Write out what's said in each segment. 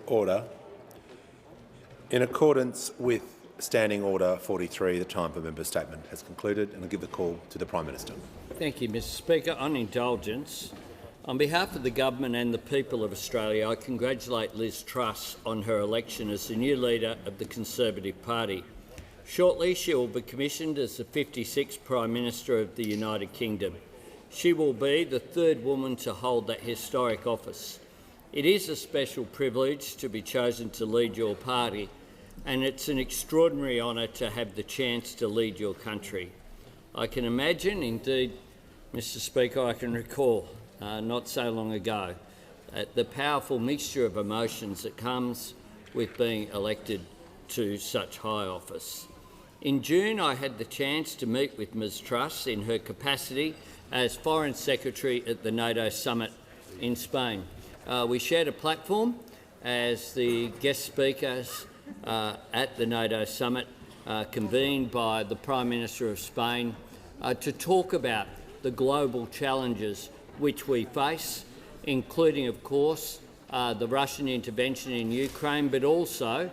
Order. In accordance with Standing Order 43, the time for member statement has concluded, and I'll give the call to the Prime Minister. Thank you, Mr Speaker. On indulgence, on behalf of the government and the people of Australia, I congratulate Liz Truss on her election as the new leader of the Conservative Party. Shortly, she will be commissioned as the 56th Prime Minister of the United Kingdom. She will be the third woman to hold that historic office. It is a special privilege to be chosen to lead your party, and it's an extraordinary honour to have the chance to lead your country. I can imagine, indeed, Mr Speaker, I can recall not so long ago the powerful mixture of emotions that comes with being elected to such high office. In June, I had the chance to meet with Ms Truss in her capacity as Foreign Secretary at the NATO Summit in Spain. We shared a platform as the guest speakers at the NATO Summit, convened by the Prime Minister of Spain, to talk about the global challenges which we face, including, of course, the Russian intervention in Ukraine, but also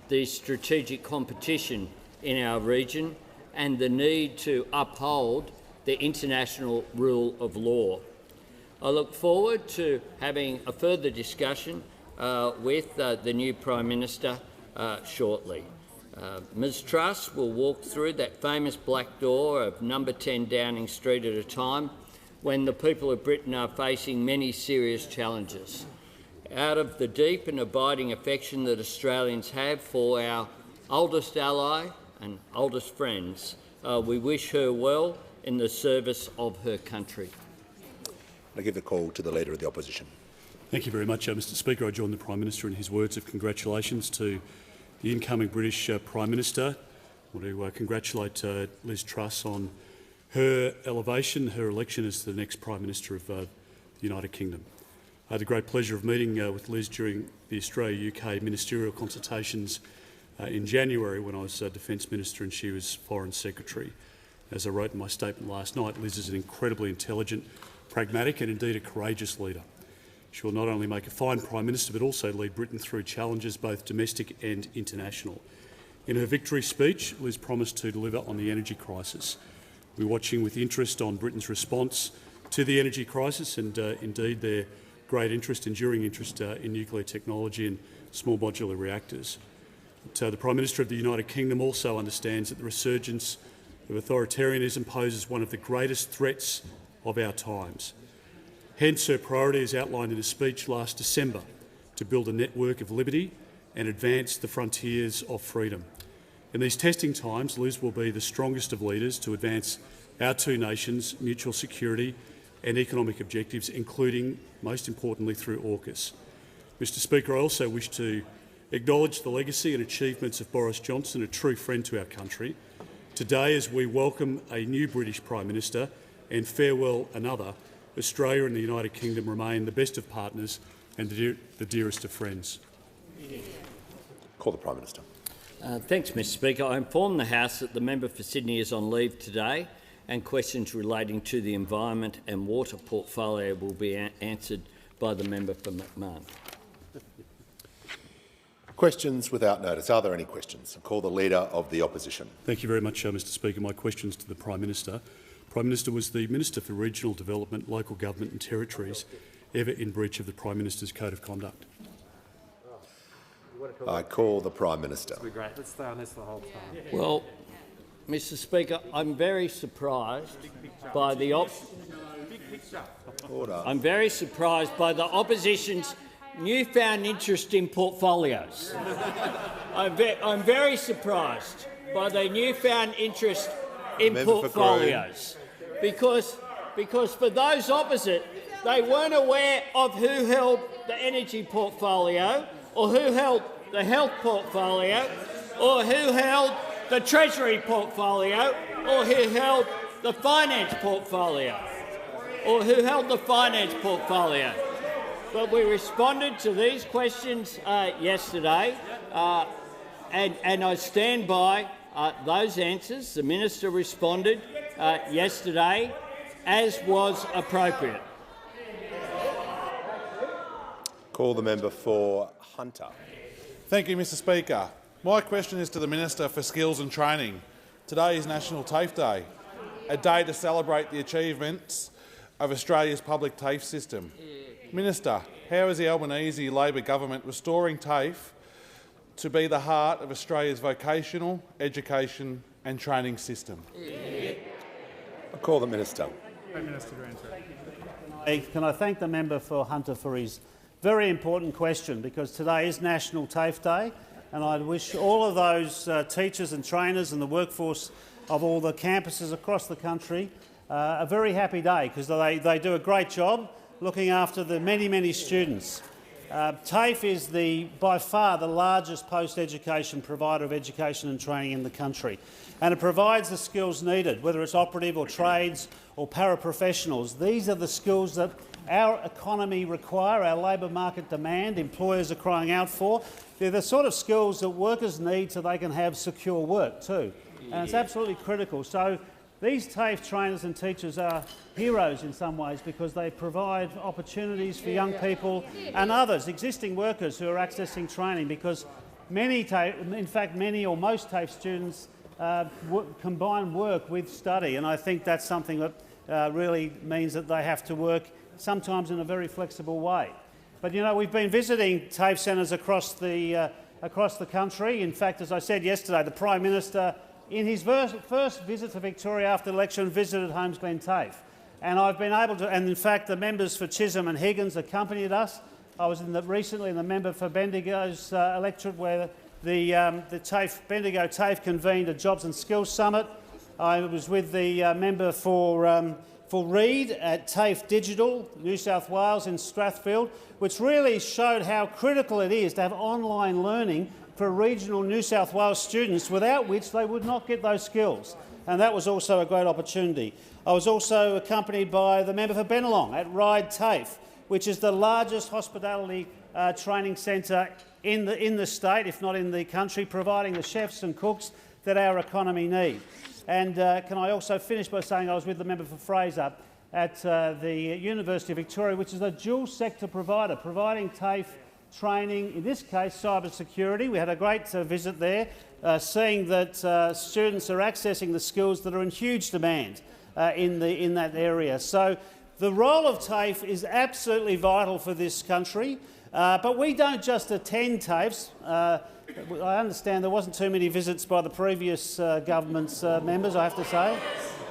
the strategic competition in our region and the need to uphold the international rule of law. I look forward to having a further discussion with the new Prime Minister shortly. Ms Truss will walk through that famous black door of number 10 Downing Street at a time when the people of Britain are facing many serious challenges. Out of the deep and abiding affection that Australians have for our oldest ally and oldest friends, we wish her well in the service of her country. I give the call to the Leader of the Opposition. Thank you very much, Mr Speaker. I join the Prime Minister in his words of congratulations to the incoming British Prime Minister. I want to congratulate Liz Truss on her elevation, her election as the next Prime Minister of the United Kingdom. I had the great pleasure of meeting with Liz during the Australia-UK ministerial consultations in January when I was Defence Minister and she was Foreign Secretary. As I wrote in my statement last night, Liz is an incredibly intelligent, pragmatic and indeed a courageous leader. She will not only make a fine Prime Minister but also lead Britain through challenges both domestic and international. In her victory speech, Liz promised to deliver on the energy crisis. We're watching with interest on Britain's response to the energy crisis and indeed their great interest, enduring interest in nuclear technology and small modular reactors. But, the Prime Minister of the United Kingdom also understands that the resurgence of authoritarianism poses one of the greatest threats of our times. Hence, her priority, as outlined in a speech last December, to build a network of liberty and advance the frontiers of freedom. In these testing times, Liz will be the strongest of leaders to advance our two nations' mutual security and economic objectives, including, most importantly, through AUKUS. Mr Speaker, I also wish to acknowledge the legacy and achievements of Boris Johnson, a true friend to our country, today as we welcome a new British Prime Minister and farewell another. Australia and the United Kingdom remain the best of partners and the dearest of friends. Call the Prime Minister. Thanks, Mr Speaker. I inform the House that the member for Sydney is on leave today and questions relating to the environment and water portfolio will be answered by the member for McMahon. Questions without notice. Are there any questions? I call the Leader of the Opposition. Thank you very much, Mr Speaker. My questions to the Prime Minister. Prime Minister, was the Minister for Regional Development, Local Government and Territories ever in breach of the Prime Minister's Code of Conduct? I call the Prime Minister. Let's stay on this the whole time. Well, Mr Speaker, I'm very surprised by the opposition's newfound interest in portfolios. I'm very surprised by the newfound interest in portfolios because for those opposite, they weren't aware of who held the energy portfolio or who held the health portfolio or who held the Treasury portfolio or who held the finance portfolio But we responded to these questions yesterday and I stand by those answers. The Minister responded yesterday as was appropriate. Call the member for Hunter. Thank you, Mr Speaker. My question is to the Minister for Skills and Training. Today is National TAFE Day, a day to celebrate the achievements of Australia's public TAFE system. Minister, how is the Albanese Labor government restoring TAFE to be the heart of Australia's vocational, education and training system? I call the Minister. Can I thank the member for Hunter for his very important question, because today is National TAFE Day, and I wish all of those teachers and trainers and the workforce of all the campuses across the country a very happy day, because they do a great job looking after the many, many students. TAFE is by far the largest post-education provider of education and training in the country, and it provides the skills needed, whether it's operative or trades or paraprofessionals. These are the skills that our economy require, our labour market demand, employers are crying out for. They're the sort of skills that workers need so they can have secure work too, and it's absolutely critical. So these TAFE trainers and teachers are heroes in some ways, because they provide opportunities for young people and others, existing workers who are accessing training, because many or most TAFE students combine work with study, and I think that's something that really means that they have to work sometimes in a very flexible way. But you know, we've been visiting TAFE centres across the country. In fact, as I said yesterday, the Prime Minister, in his first visit to Victoria after the election, visited Holmes Glen TAFE. And I've been able to, and in fact the members for Chisholm and Higgins accompanied us. I was recently in the member for Bendigo's electorate, where the Bendigo TAFE convened a Jobs and Skills Summit. I was with the member for Reid at TAFE Digital, New South Wales in Strathfield, which really showed how critical it is to have online learning for regional New South Wales students, without which they would not get those skills. And that was also a great opportunity. I was also accompanied by the member for Bennelong at Ryde TAFE, which is the largest hospitality training centre in the state, if not in the country, providing the chefs and cooks that our economy needs. And can I also finish by saying I was with the member for Fraser at the University of Victoria, which is a dual sector provider, providing TAFE training, in this case cyber security. We had a great visit there, seeing that students are accessing the skills that are in huge demand in that area. So the role of TAFE is absolutely vital for this country, but we don't just attend TAFEs. I understand there wasn't too many visits by the previous government's members, I have to say.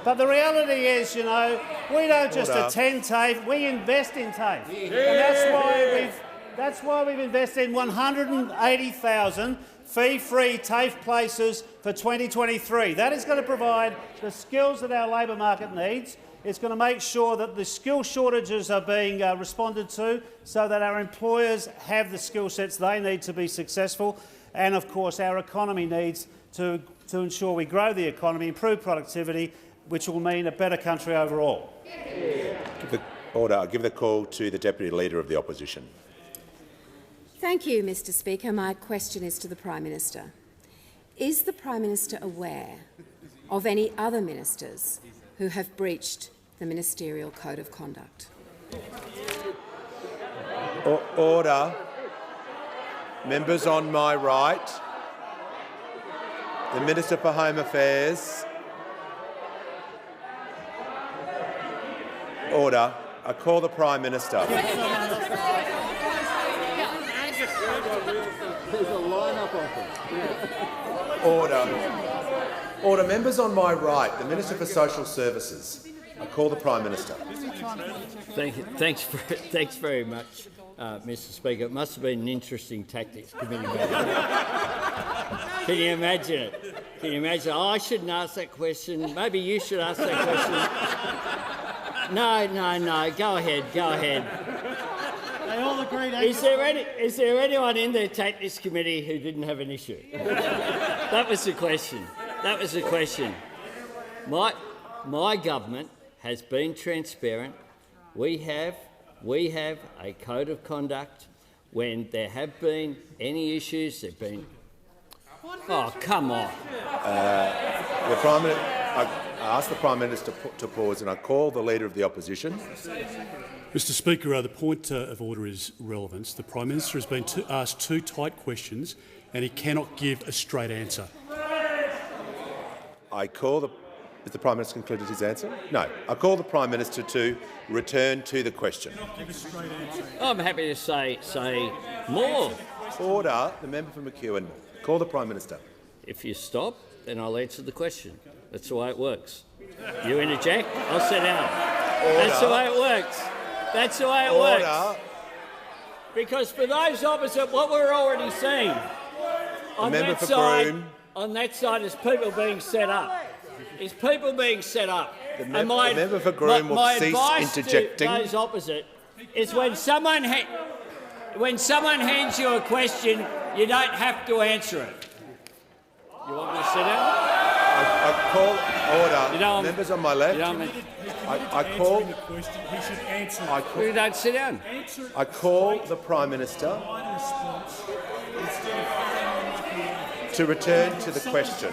But the reality is, you know, we don't just attend TAFE, we invest in TAFE. And that's why we've invested in 180,000 fee-free TAFE places for 2023. That is going to provide the skills that our labour market needs. It's going to make sure that the skill shortages are being responded to, so that our employers have the skill sets they need to be successful. And of course, our economy needs to ensure we grow the economy, improve productivity, which will mean a better country overall. Give the call to the Deputy Leader of the Opposition. Thank you, Mr Speaker. My question is to the Prime Minister. Is the Prime Minister aware of any other ministers who have breached the Ministerial Code of Conduct? Order. Members on my right. The Minister for Home Affairs. Order. I call the Prime Minister. Order. Members on my right. The Minister for Social Services. I call the Prime Minister. Thank you. Thanks very much, Mr Speaker. It must have been an interesting Tactics Committee meeting. Can you imagine it? Can you imagine? Oh, I shouldn't ask that question. Maybe you should ask that question. No. Go ahead. They all agreed. Is there anyone in the Tactics Committee who didn't have an issue? That was the question. My government has been transparent. We have a code of conduct. When there have been any issues, there've been. Oh, come on. The Prime Minister. I ask the Prime Minister to pause, and I call the Leader of the Opposition. Mr Speaker, the point of order is relevance. The Prime Minister has been asked two tight questions and he cannot give a straight answer. I call the... Has the Prime Minister concluded his answer? No. I call the Prime Minister to return to the question. I'm happy to say more. Order. The member for McEwen. Call the Prime Minister. If you stop, then I'll answer the question. That's the way it works. You interject, I'll sit down. Order. That's the way it works. That's the way it works. Because for those opposite, what we're already seeing on that side is people being set up. Is people being set up. The member for Groom will cease interjecting. To those opposite is when someone hands you a question, you don't have to answer it. You want me to sit down? I call order. Members on my left. I call. You don't sit down. I call the Prime Minister to return to the question.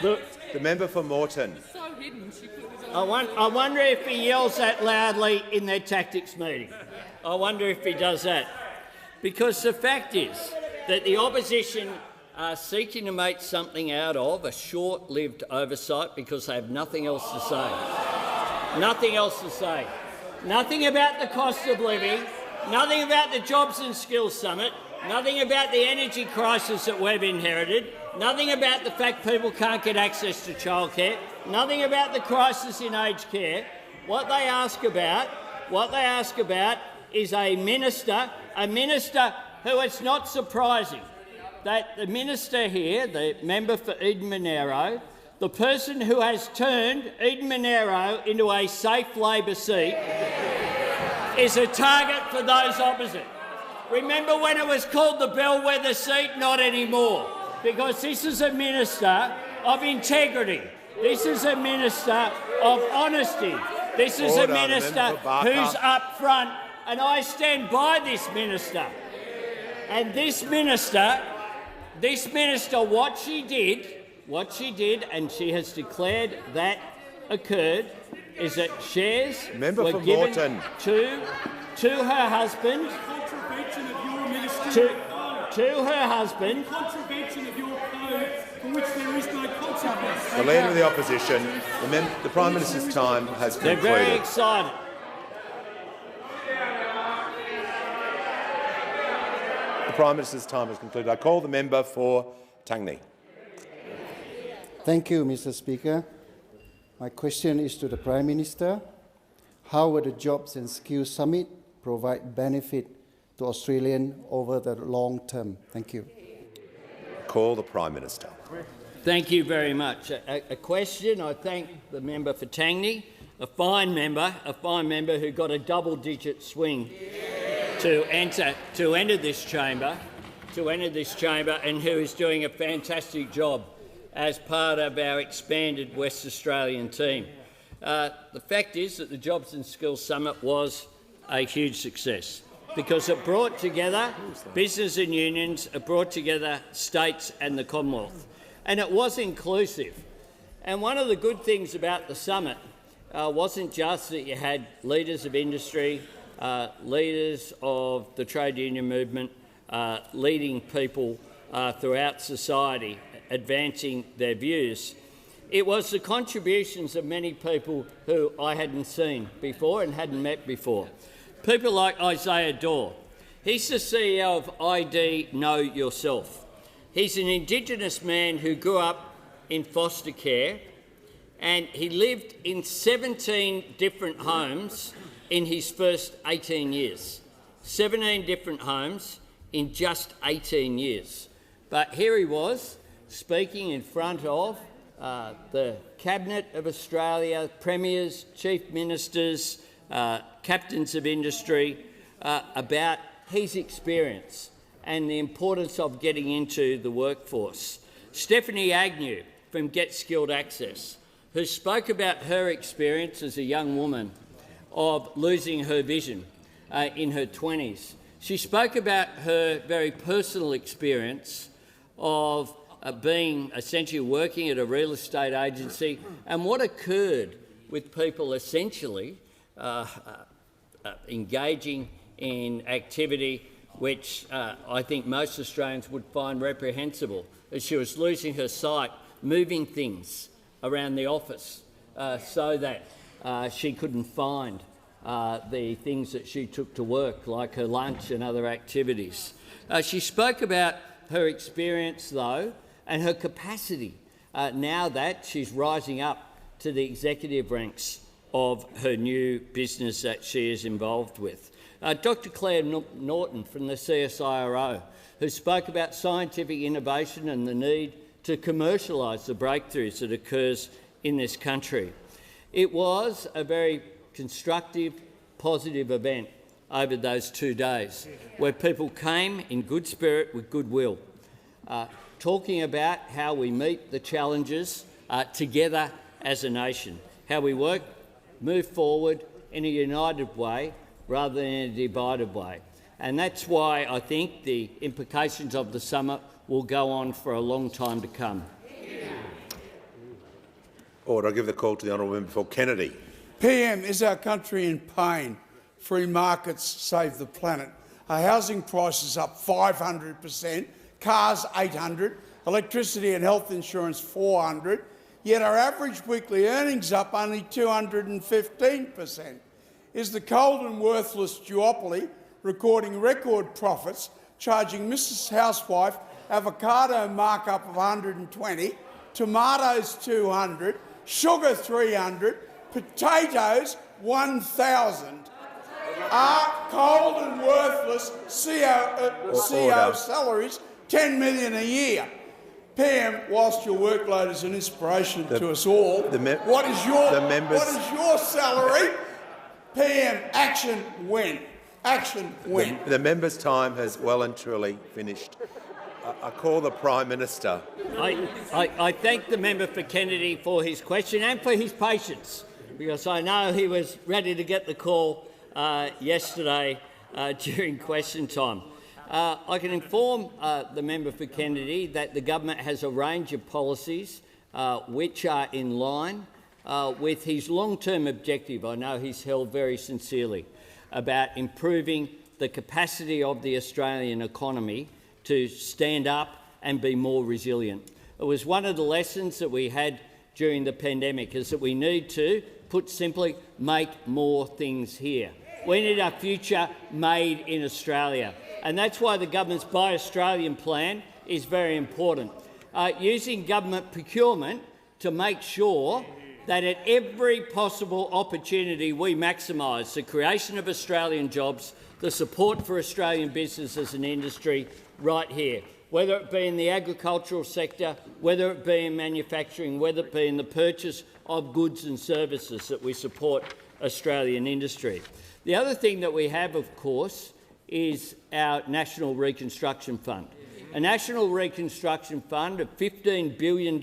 The member for Moreton. I wonder if he yells that loudly in their tactics meeting. I wonder if he does that. Because the fact is that the opposition are seeking to make something out of a short-lived oversight because they have nothing else to say. Nothing else to say. Nothing about the cost of living, nothing about the Jobs and Skills Summit, nothing about the energy crisis that we've inherited, nothing about the fact people can't get access to childcare, nothing about the crisis in aged care. What they ask about is a minister who, it's not surprising that the minister here, the member for Eden Monaro, the person who has turned Eden Monaro into a safe Labor seat, is a target for those opposite. Remember when it was called the bellwether seat? Not anymore, because this is a minister of integrity. This is a minister of honesty. This is a minister who's up front, and I stand by this minister. And this minister, what she did, and she has declared that occurred, is that shares were given to her husband. To her husband. The Leader of the Opposition, the Prime Minister's time has concluded. They're very excited. The Prime Minister's time has concluded. I call the member for Tangney. Thank you, Mr. Speaker. My question is to the Prime Minister. How will the Jobs and Skills Summit provide benefit to Australians over the long term? Thank you. Call the Prime Minister. Thank you very much. A question. I thank the member for Tangney, a fine member who got a double-digit swing to enter this chamber, and who is doing a fantastic job as part of our expanded West Australian team. The fact is that the Jobs and Skills Summit was a huge success because it brought together business and unions, it brought together states and the Commonwealth, and it was inclusive. And one of the good things about the summit wasn't just that you had leaders of industry, leaders of the trade union movement, leading people throughout society advancing their views. It was the contributions of many people who I hadn't seen before and hadn't met before. People like Isaiah Dorr. He's the CEO of ID Know Yourself. He's an Indigenous man who grew up in foster care, and he lived in 17 different homes in his first 18 years. 17 different homes in just 18 years. But here he was, speaking in front of the Cabinet of Australia, premiers, chief ministers, captains of industry, about his experience and the importance of getting into the workforce. Stephanie Agnew from Get Skilled Access, who spoke about her experience as a young woman of losing her vision in her 20s. She spoke about her very personal experience of being essentially working at a real estate agency, and what occurred with people essentially engaging in activity which I think most Australians would find reprehensible, as she was losing her sight, moving things around the office so that she couldn't find the things that she took to work, like her lunch and other activities. She spoke about her experience, though, and her capacity now that she's rising up to the executive ranks of her new business that she is involved with. Dr Claire Norton from the CSIRO, who spoke about scientific innovation and the need to commercialise the breakthroughs that occurs in this country. It was a very constructive, positive event over those 2 days, where people came in good spirit with goodwill, talking about how we meet the challenges together as a nation, how we move forward in a united way rather than in a divided way. And that's why I think the implications of the summit will go on for a long time to come. Order. I give the call to the honourable member for Kennedy. PM, is our country in pain? Free markets save the planet. Our housing prices up 500%, cars 800, electricity and health insurance 400, yet our average weekly earnings up only 215%. Is the cold and worthless duopoly recording record profits, charging Mrs Housewife avocado markup of 120, tomatoes 200, sugar 300, potatoes 1,000. Are cold and worthless CEO salaries $10 million a year? PM, whilst your workload is an inspiration to us all, what is your salary? PM, action when? Action when? The member's time has well and truly finished. I call the Prime Minister. I thank the member for Kennedy for his question and for his patience, because I know he was ready to get the call yesterday during question time. I can inform the member for Kennedy that the government has a range of policies which are in line with his long-term objective, I know he's held very sincerely, about improving the capacity of the Australian economy to stand up and be more resilient. It was one of the lessons that we had during the pandemic, is that we need to, put simply, make more things here. We need our future made in Australia, and that's why the government's Buy Australian plan is very important. Using government procurement to make sure that at every possible opportunity we maximise the creation of Australian jobs, the support for Australian business as an industry right here, whether it be in the agricultural sector, whether it be in manufacturing, whether it be in the purchase of goods and services that we support Australian industry. The other thing that we have, of course, is our National Reconstruction Fund, a National Reconstruction Fund of $15 billion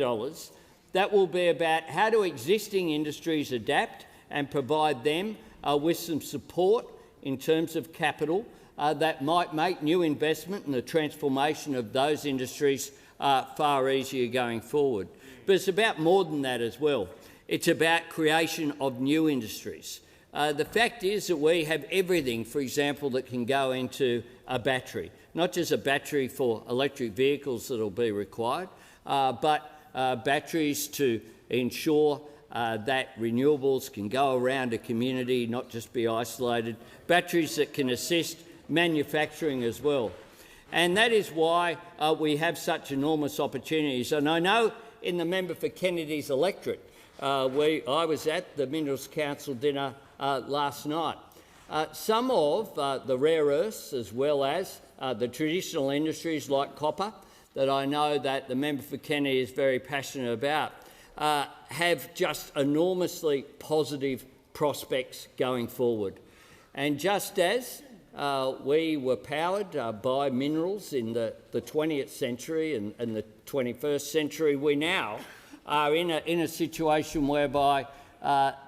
that will be about how do existing industries adapt and provide them with some support in terms of capital that might make new investment and the transformation of those industries far easier going forward. But it's about more than that as well. It's about creation of new industries. The fact is that we have everything, for example, that can go into a battery, not just a battery for electric vehicles that will be required, but batteries to ensure that renewables can go around a community, not just be isolated, batteries that can assist manufacturing as well. And that is why we have such enormous opportunities. And I know in the member for Kennedy's electorate, I was at the Minerals Council dinner last night. Some of the rare earths, as well as the traditional industries like copper, that I know that the member for Kennedy is very passionate about, have just enormously positive prospects going forward. And just as we were powered by minerals in the 20th century and the 21st century, we now are in a situation whereby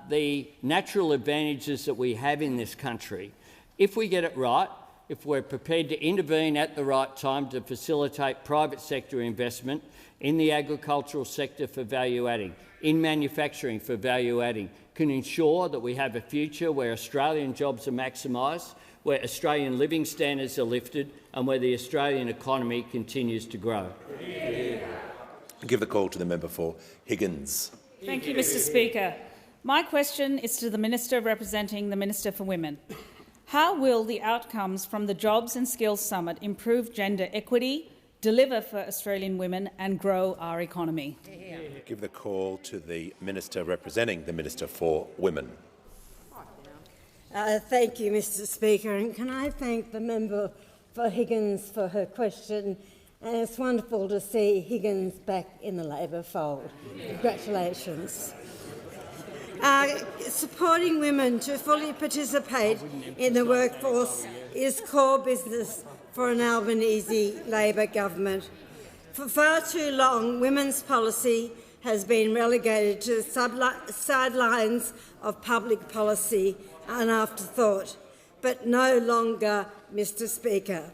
the natural advantages that we have in this country, if we get it right, if we're prepared to intervene at the right time to facilitate private sector investment in the agricultural sector for value-adding, in manufacturing for value-adding, can ensure that we have a future where Australian jobs are maximised, where Australian living standards are lifted and where the Australian economy continues to grow. I give the call to the member for Higgins. Thank you, Mr Speaker. My question is to the Minister representing the Minister for Women. How will the outcomes from the Jobs and Skills Summit improve gender equity, deliver for Australian women and grow our economy? Give the call to the Minister representing the Minister for Women. Thank you, Mr Speaker, and can I thank the member for Higgins for her question, and it's wonderful to see Higgins back in the Labor fold. Congratulations. Supporting women to fully participate in the workforce is core business for an Albanese Labor government. For far too long, women's policy has been relegated to the sidelines of public policy, an afterthought, but no longer, Mr Speaker.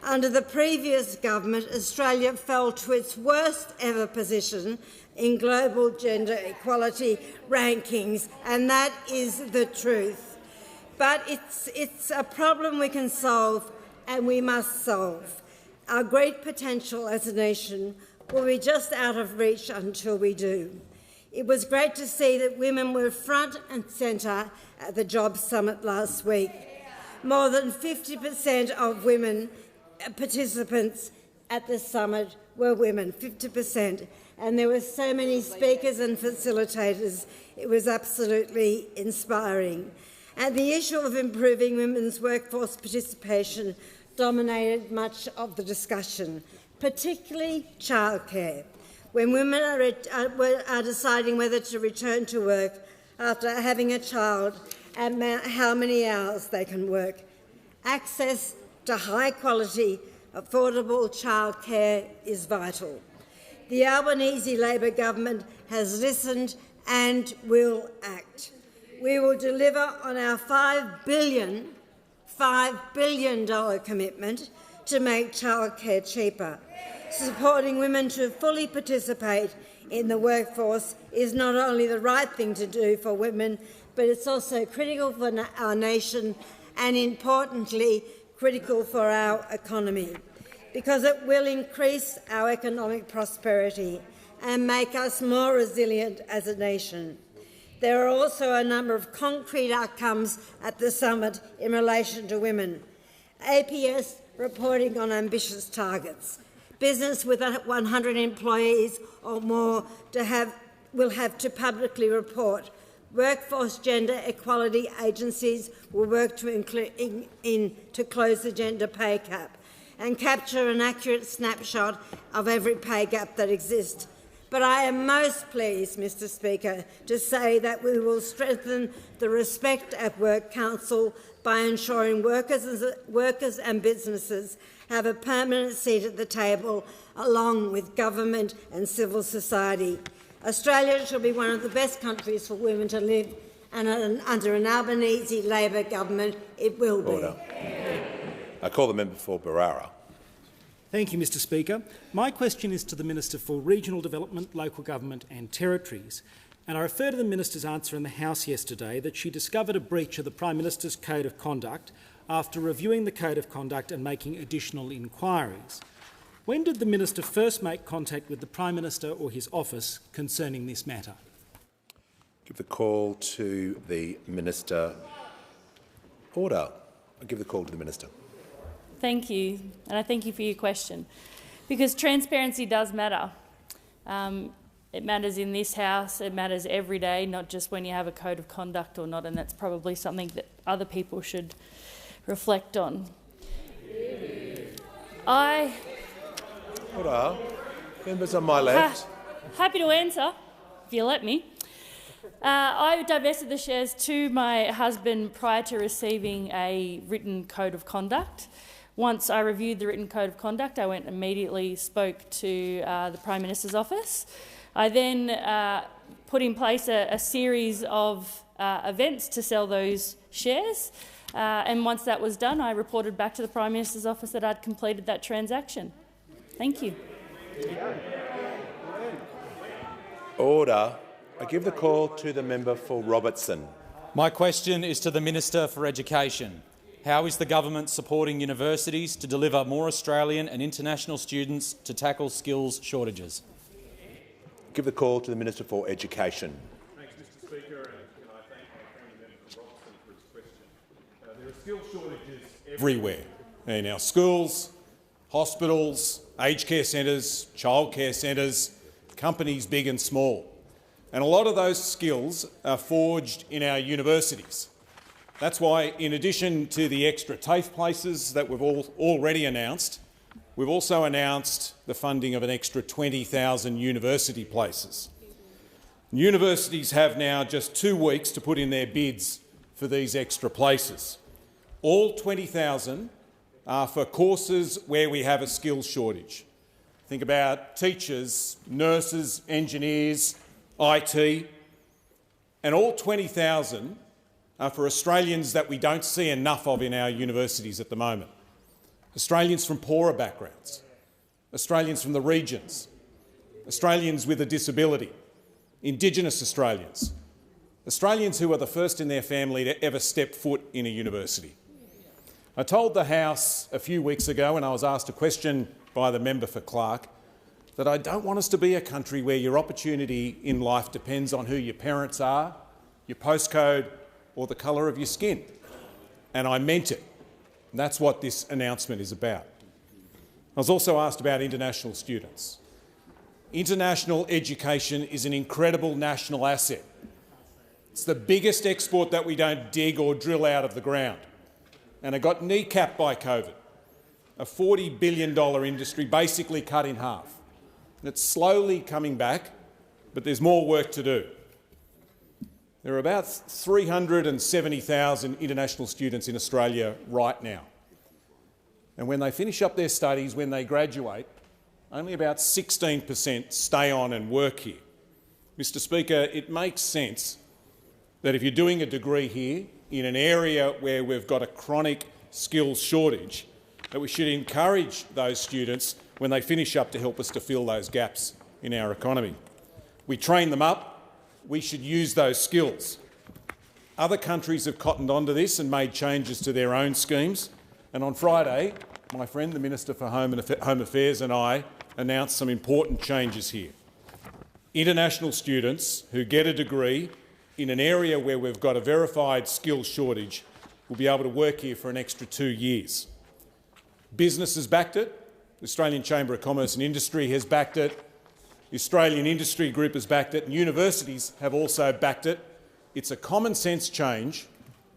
Under the previous government, Australia fell to its worst ever position in global gender equality rankings, and that is the truth. But it's a problem we can solve, and we must solve. Our great potential as a nation will be just out of reach until we do. It was great to see that women were front and centre at the Jobs Summit last week. More than 50% of women participants at the summit were women, 50%, and there were so many speakers and facilitators. It was absolutely inspiring. And the issue of improving women's workforce participation dominated much of the discussion, particularly childcare. When women are deciding whether to return to work after having a child and how many hours they can work, access to high-quality, affordable childcare is vital. The Albanese Labor government has listened and will act. We will deliver on our $5 billion commitment to make childcare cheaper. Supporting women to fully participate in the workforce is not only the right thing to do for women, but it's also critical for our nation and, importantly, critical for our economy, because it will increase our economic prosperity and make us more resilient as a nation. There are also a number of concrete outcomes at the summit in relation to women. APS reporting on ambitious targets. Business with 100 employees or more will have to publicly report. Workforce gender equality agencies will work to close the gender pay gap and capture an accurate snapshot of every pay gap that exists. But I am most pleased, Mr Speaker, to say that we will strengthen the Respect at Work Council by ensuring workers and businesses have a permanent seat at the table, along with government and civil society. Australia shall be one of the best countries for women to live, and under an Albanese Labor government it will be. Order. I call the member for Barara. Thank you, Mr Speaker. My question is to the Minister for Regional Development, Local Government and Territories. And I refer to the Minister's answer in the House yesterday that she discovered a breach of the Prime Minister's Code of Conduct after reviewing the Code of Conduct and making additional inquiries. When did the Minister first make contact with the Prime Minister or his office concerning this matter? Give the call to the Minister. Order. I give the call to the Minister. Thank you, and I thank you for your question, because transparency does matter. It matters in this House, it matters every day, not just when you have a code of conduct or not, and that's probably something that other people should reflect on. Order. Members on my left. Happy to answer, if you let me. I divested the shares to my husband prior to receiving a written code of conduct. Once I reviewed the written code of conduct, I went and immediately spoke to the Prime Minister's office. I then put in place a series of events to sell those shares. And once that was done, I reported back to the Prime Minister's office that I'd completed that transaction. Thank you. Order. I give the call to the member for Robertson. My question is to the Minister for Education. How is the government supporting universities to deliver more Australian and international students to tackle skills shortages? Give the call to the Minister for Education. Thanks, Mr Speaker, and can I thank my friend Member Robertson for his question. There are skill shortages everywhere in our schools, hospitals, aged care centres, childcare centres, companies big and small. And a lot of those skills are forged in our universities. That's why, in addition to the extra TAFE places that we've already announced, we've also announced the funding of an extra 20,000 university places. Universities have now just 2 weeks to put in their bids for these extra places. All 20,000 are for courses where we have a skills shortage. Think about teachers, nurses, engineers, IT, and all 20,000 are for Australians that we don't see enough of in our universities at the moment. Australians from poorer backgrounds, Australians from the regions, Australians with a disability, Indigenous Australians, Australians who are the first in their family to ever step foot in a university. I told the House a few weeks ago when I was asked a question by the member for Clark that I don't want us to be a country where your opportunity in life depends on who your parents are, your postcode or the colour of your skin. And I meant it. And that's what this announcement is about. I was also asked about international students. International education is an incredible national asset. It's the biggest export that we don't dig or drill out of the ground. And it got kneecapped by COVID. A $40 billion industry basically cut in half. And it's slowly coming back, but there's more work to do. There are about 370,000 international students in Australia right now. And when they finish up their studies, when they graduate, only about 16% stay on and work here. Mr Speaker, it makes sense that if you're doing a degree here in an area where we've got a chronic skills shortage, that we should encourage those students when they finish up to help us to fill those gaps in our economy. We train them up. We should use those skills. Other countries have cottoned onto this and made changes to their own schemes. And on Friday, my friend, the Minister for Home Affairs and I announced some important changes here. International students who get a degree in an area where we've got a verified skills shortage will be able to work here for an extra 2 years. Businesses backed it. The Australian Chamber of Commerce and Industry has backed it. The Australian Industry Group has backed it, and universities have also backed it. It's a common-sense change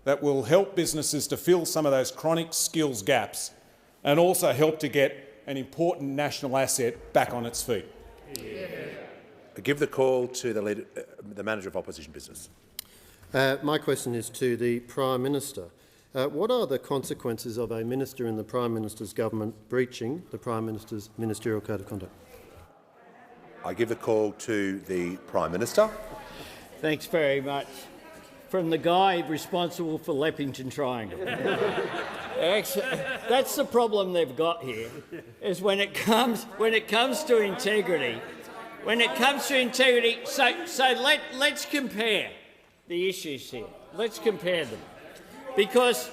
that will help businesses to fill some of those chronic skills gaps and also help to get an important national asset back on its feet. I give the call to the Manager of Opposition Business. My question is to the Prime Minister. What are the consequences of a minister in the Prime Minister's government breaching the Prime Minister's ministerial code of conduct? I give the call to the Prime Minister. Thanks very much. From the guy responsible for Leppington Triangle. That's the problem they've got here, is when it comes to integrity. Let's compare the issues here. Let's compare them. Because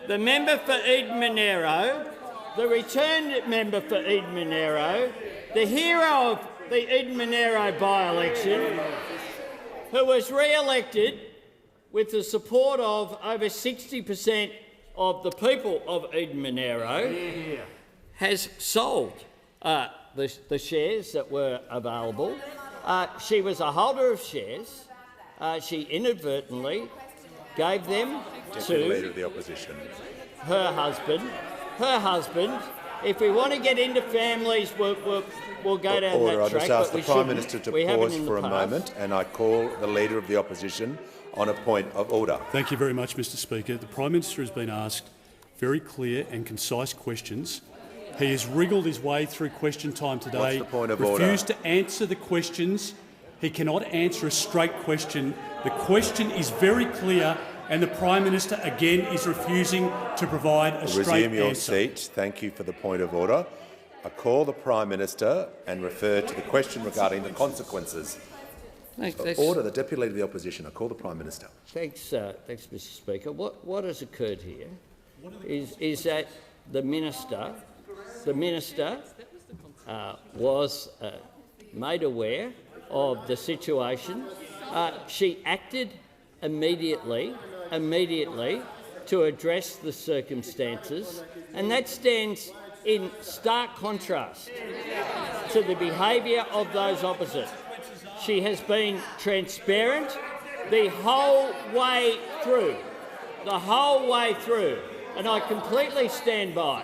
the member for Eden Monaro, the returned member for Eden Monaro, the hero of the Eden Monaro by-election, who was re-elected with the support of over 60% of the people of Eden Monaro, has sold the shares that were available. She was a holder of shares. She inadvertently gave them to the Leader of the Opposition. Her husband. If we want to get into families, we'll go down Order. that track. I just ask but the Prime Minister to pause for a moment, and I call the Leader of the Opposition on a point of order. Thank you very much, Mr Speaker. The Prime Minister has been asked very clear and concise questions. He has wriggled his way through question time today. What's the point of order? Refused to answer the questions. He cannot answer a straight question. The question is very clear and the Prime Minister again is refusing to provide a straight Resume your answer. seat. Thank you for the point of order. I call the Prime Minister and refer to the question regarding the consequences. Order. The Deputy Leader of the Opposition. I call the Prime Minister. Thanks, Mr. Speaker. What has occurred here is that the minister was made aware of the situation. She acted immediately to address the circumstances, and that stands in stark contrast to the behaviour of those opposite. She has been transparent the whole way through, and I completely stand by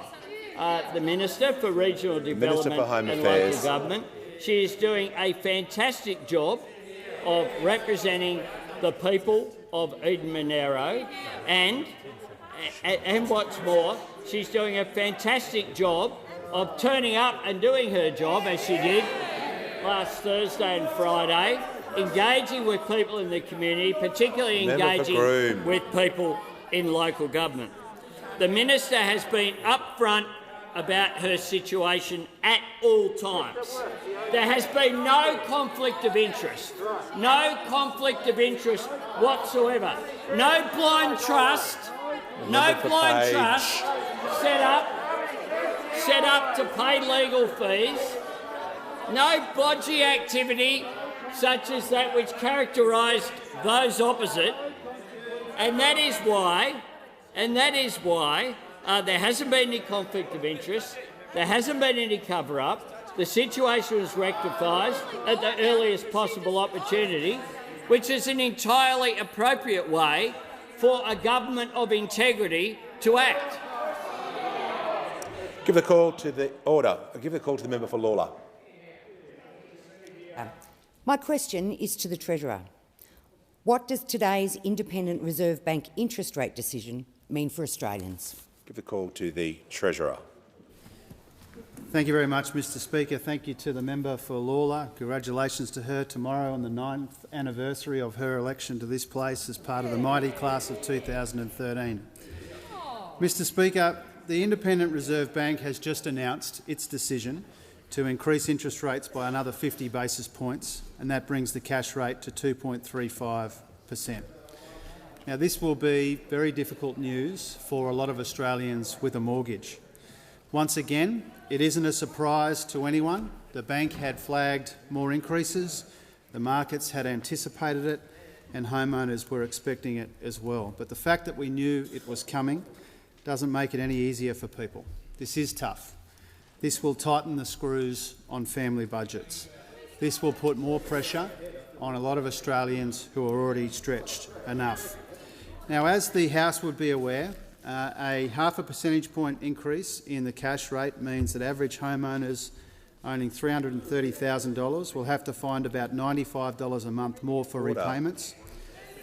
the Minister for Regional Development and Local Government. She is doing a fantastic job of representing the people of Eden Monaro, and what's more, she's doing a fantastic job of turning up and doing her job, as she did last Thursday and Friday, engaging with people in the community, particularly engaging with people in local government. The Minister has been upfront about her situation at all times. There has been no conflict of interest whatsoever. No blind trust set up to pay legal fees. No bodgy activity such as that which characterised those opposite, and that is why there hasn't been any conflict of interest, there hasn't been any cover-up, the situation was rectified at the earliest possible opportunity, which is an entirely appropriate way for a government of integrity to act. Give the call to the order. Give the call to the member for Lalor. My question is to the Treasurer. What does today's Independent Reserve Bank interest rate decision mean for Australians? Give the call to the Treasurer. Thank you very much, Mr Speaker. Thank you to the member for Lalor. Congratulations to her tomorrow on the 9th anniversary of her election to this place as part of the mighty class of 2013. Mr Speaker, the Independent Reserve Bank has just announced its decision to increase interest rates by another 50 basis points, and that brings the cash rate to 2.35%. Now, this will be very difficult news for a lot of Australians with a mortgage. Once again, it isn't a surprise to anyone. The bank had flagged more increases, the markets had anticipated it, and homeowners were expecting it as well. But the fact that we knew it was coming doesn't make it any easier for people. This is tough. This will tighten the screws on family budgets. This will put more pressure on a lot of Australians who are already stretched enough. Now, as the House would be aware, a half a percentage point increase in the cash rate means that average homeowners owning $330,000 will have to find about $95 a month more for repayments.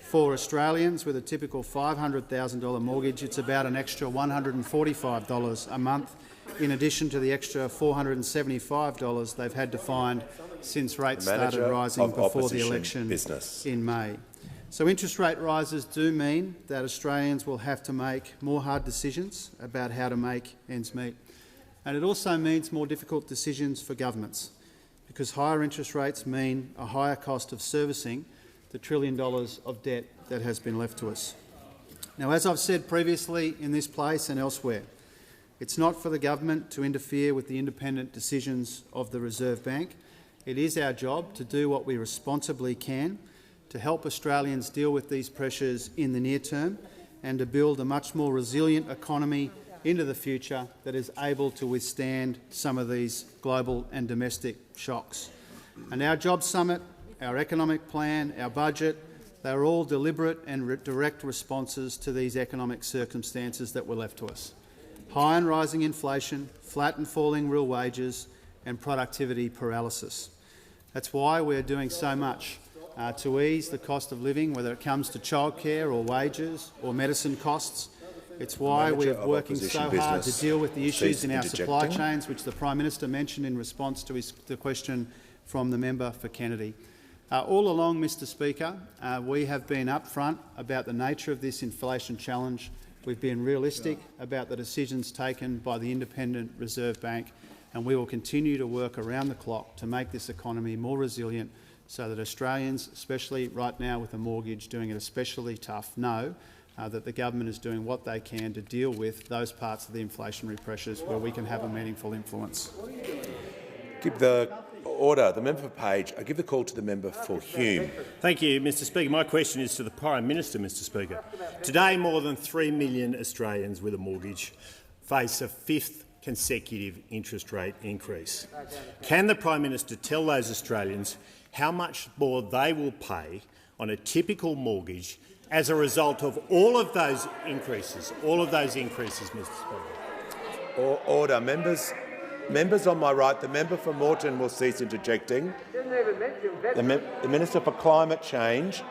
For Australians with a typical $500,000 mortgage, it's about an extra $145 a month, in addition to the extra $475 they've had to find since rates started rising before the election in May. So interest rate rises do mean that Australians will have to make more hard decisions about how to make ends meet. And it also means more difficult decisions for governments, because higher interest rates mean a higher cost of servicing the $1 trillion of debt that has been left to us. Now, as I've said previously in this place and elsewhere, it's not for the government to interfere with the independent decisions of the Reserve Bank. It is our job to do what we responsibly can to help Australians deal with these pressures in the near term and to build a much more resilient economy into the future that is able to withstand some of these global and domestic shocks. And our Jobs Summit, our economic plan, our budget, they're all deliberate and direct responses to these economic circumstances that were left to us. High and rising inflation, flat and falling real wages and productivity paralysis. That's why we're doing so much to ease the cost of living, whether it comes to childcare or wages or medicine costs. It's why we're working so hard to deal with the issues in our supply chains, which the Prime Minister mentioned in response to the question from the member for Kennedy. All along, Mr Speaker, we have been upfront about the nature of this inflation challenge. We've been realistic about the decisions taken by the Independent Reserve Bank, and we will continue to work around the clock to make this economy more resilient so that Australians, especially right now with a mortgage, doing it especially tough, know that the government is doing what they can to deal with those parts of the inflationary pressures where we can have a meaningful influence. Give the order. The member for Page. I give the call to the member for Hume. Thank you, Mr Speaker. My question is to the Prime Minister, Mr Speaker. Today, more than 3 million Australians with a mortgage face a fifth consecutive interest rate increase. Can the Prime Minister tell those Australians how much more they will pay on a typical mortgage as a result of all of those increases? Mr Speaker. Order. Members on my right, the member for Moreton will cease interjecting. The Minister for Climate Change.